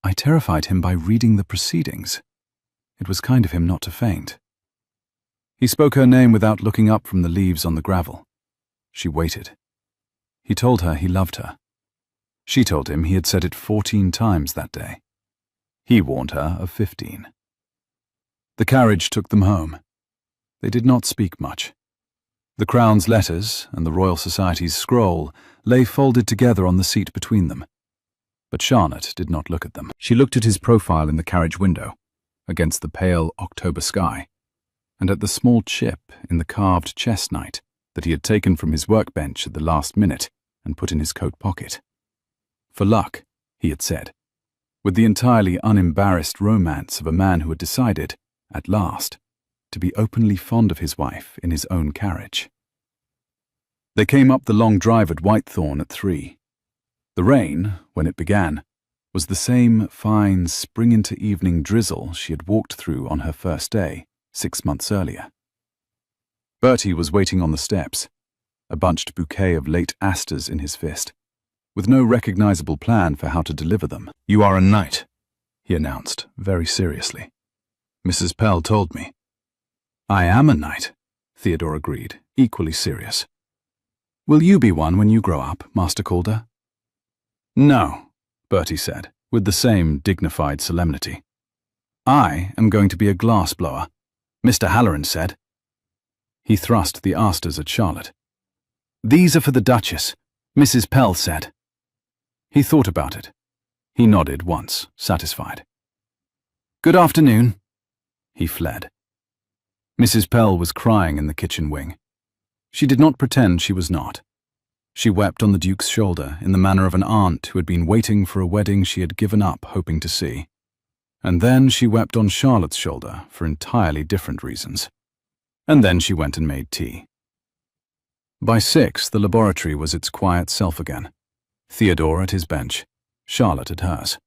"I terrified him by reading the proceedings. It was kind of him not to faint." He spoke her name without looking up from the leaves on the gravel. She waited. He told her he loved her. She told him he had said it 14 times that day. He warned her of 15. The carriage took them home. They did not speak much. The Crown's letters and the Royal Society's scroll lay folded together on the seat between them. But Charlotte did not look at them. She looked at his profile in the carriage window, against the pale October sky, and at the small chip in the carved chess-knight that he had taken from his workbench at the last minute and put in his coat pocket. For luck, he had said, with the entirely unembarrassed romance of a man who had decided, at last, to be openly fond of his wife in his own carriage. They came up the long drive at Whitethorn at 3. The rain, when it began, was the same fine spring-into-evening drizzle she had walked through on her first day, 6 months earlier. Bertie was waiting on the steps, a bunched bouquet of late asters in his fist, with no recognizable plan for how to deliver them. "You are a knight," he announced, very seriously. "Mrs. Pell told me." "I am a knight," Theodore agreed, equally serious. "Will you be one when you grow up, Master Calder?" "No," Bertie said, with the same dignified solemnity. "I am going to be a glass-blower, Mr. Halloran said." He thrust the asters at Charlotte. "These are for the Duchess, Mrs. Pell said." He thought about it. He nodded once, satisfied. "Good afternoon." He fled. Mrs. Pell was crying in the kitchen wing. She did not pretend she was not. She wept on the Duke's shoulder in the manner of an aunt who had been waiting for a wedding she had given up hoping to see. And then she wept on Charlotte's shoulder for entirely different reasons. And then she went and made tea. By 6, the laboratory was its quiet self again. Theodore at his bench, Charlotte at hers.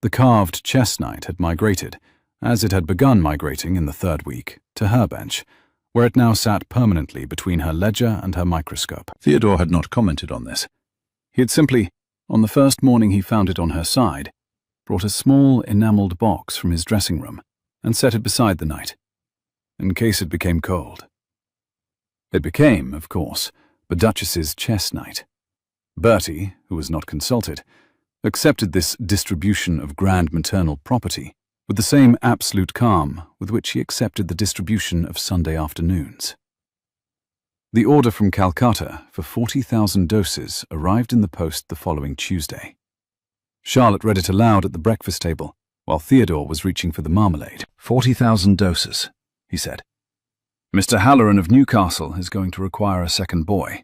The carved chess-knight had migrated, as it had begun migrating in the 3rd week, to her bench, where it now sat permanently between her ledger and her microscope. Theodore had not commented on this. He had simply, on the first morning he found it on her side, brought a small enamelled box from his dressing room and set it beside the knight, in case it became cold. It became, of course, the Duchess's chess knight. Bertie, who was not consulted, accepted this distribution of grand maternal property with the same absolute calm with which he accepted the distribution of Sunday afternoons. The order from Calcutta for 40,000 doses arrived in the post the following Tuesday. Charlotte read it aloud at the breakfast table, while Theodore was reaching for the marmalade. 40,000 doses, he said. Mr. Halloran of Newcastle is going to require a second boy.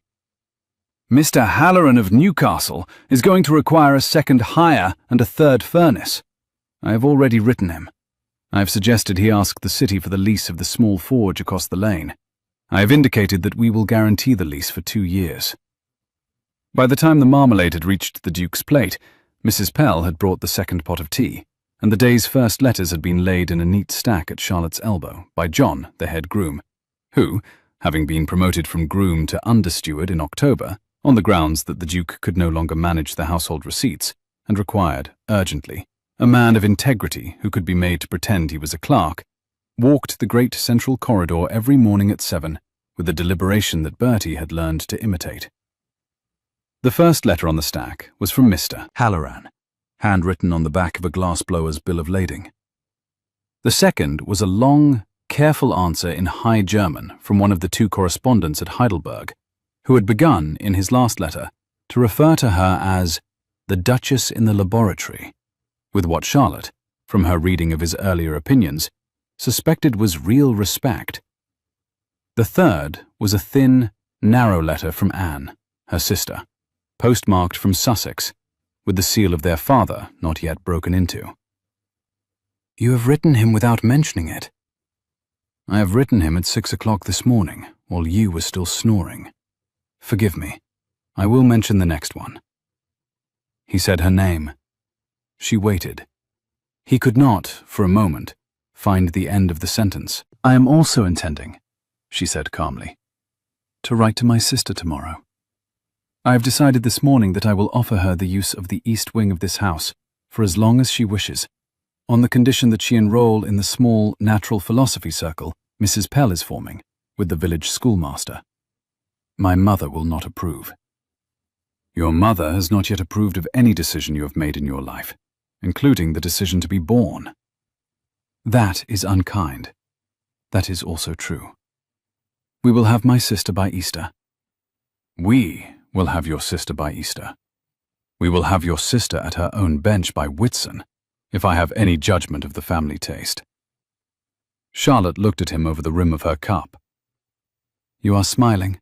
Mr. Halloran of Newcastle is going to require a second hire and a third furnace. I have already written him. I have suggested he ask the city for the lease of the small forge across the lane. I have indicated that we will guarantee the lease for 2 years. By the time the marmalade had reached the Duke's plate, Mrs. Pell had brought the second pot of tea, and the day's first letters had been laid in a neat stack at Charlotte's elbow by John, the head groom, who, having been promoted from groom to understeward in October, on the grounds that the Duke could no longer manage the household receipts, and required, urgently, a man of integrity who could be made to pretend he was a clerk, walked the great central corridor every morning at 7, with the deliberation that Bertie had learned to imitate. The first letter on the stack was from Mr. Halloran, handwritten on the back of a glassblower's bill of lading. The second was a long, careful answer in High German from one of the 2 correspondents at Heidelberg, who had begun, in his last letter, to refer to her as the Duchess in the laboratory, with what Charlotte, from her reading of his earlier opinions, suspected was real respect. The third was a thin, narrow letter from Anne, her sister, postmarked from Sussex, with the seal of their father not yet broken into. You have written him without mentioning it. I have written him at 6 o'clock this morning, while you were still snoring. Forgive me. I will mention the next one. He said her name. She waited. He could not, for a moment, find the end of the sentence. I am also intending, she said calmly, to write to my sister tomorrow. I have decided this morning that I will offer her the use of the east wing of this house for as long as she wishes, on the condition that she enroll in the small natural philosophy circle Mrs. Pell is forming with the village schoolmaster. My mother will not approve. Your mother has not yet approved of any decision you have made in your life, including the decision to be born. That is unkind. That is also true. We will have my sister by Easter. We will have your sister by Easter. We will have your sister at her own bench by Whitsun, if I have any judgment of the family taste. Charlotte looked at him over the rim of her cup. You are smiling.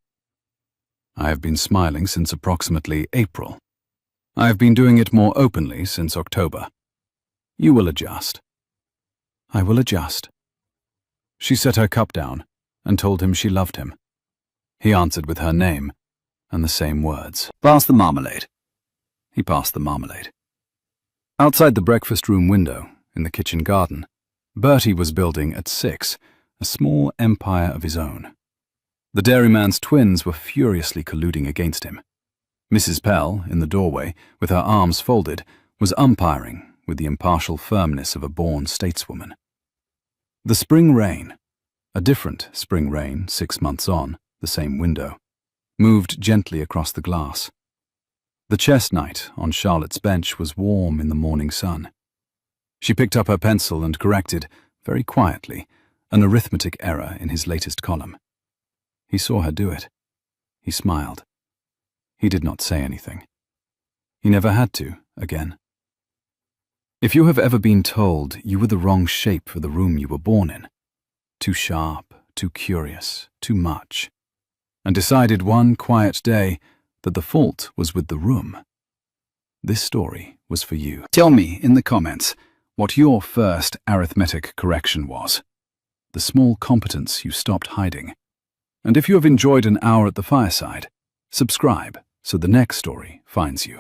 I have been smiling since approximately April. I have been doing it more openly since October. You will adjust. I will adjust. She set her cup down and told him she loved him. He answered with her name and the same words. Pass the marmalade. He passed the marmalade. Outside the breakfast room window, in the kitchen garden, Bertie was building at 6 a small empire of his own. The dairyman's twins were furiously colluding against him. Mrs. Pell, in the doorway, with her arms folded, was umpiring with the impartial firmness of a born stateswoman. The spring rain, a different spring rain 6 months on, the same window, moved gently across the glass. The chess knight on Charlotte's bench was warm in the morning sun. She picked up her pencil and corrected, very quietly, an arithmetic error in his latest column. He saw her do it. He smiled. He did not say anything. He never had to, again. If you have ever been told you were the wrong shape for the room you were born in, too sharp, too curious, too much, and decided one quiet day that the fault was with the room, this story was for you. Tell me in the comments what your first arithmetic correction was, the small competence you stopped hiding. And if you have enjoyed an hour at the fireside, subscribe so the next story finds you.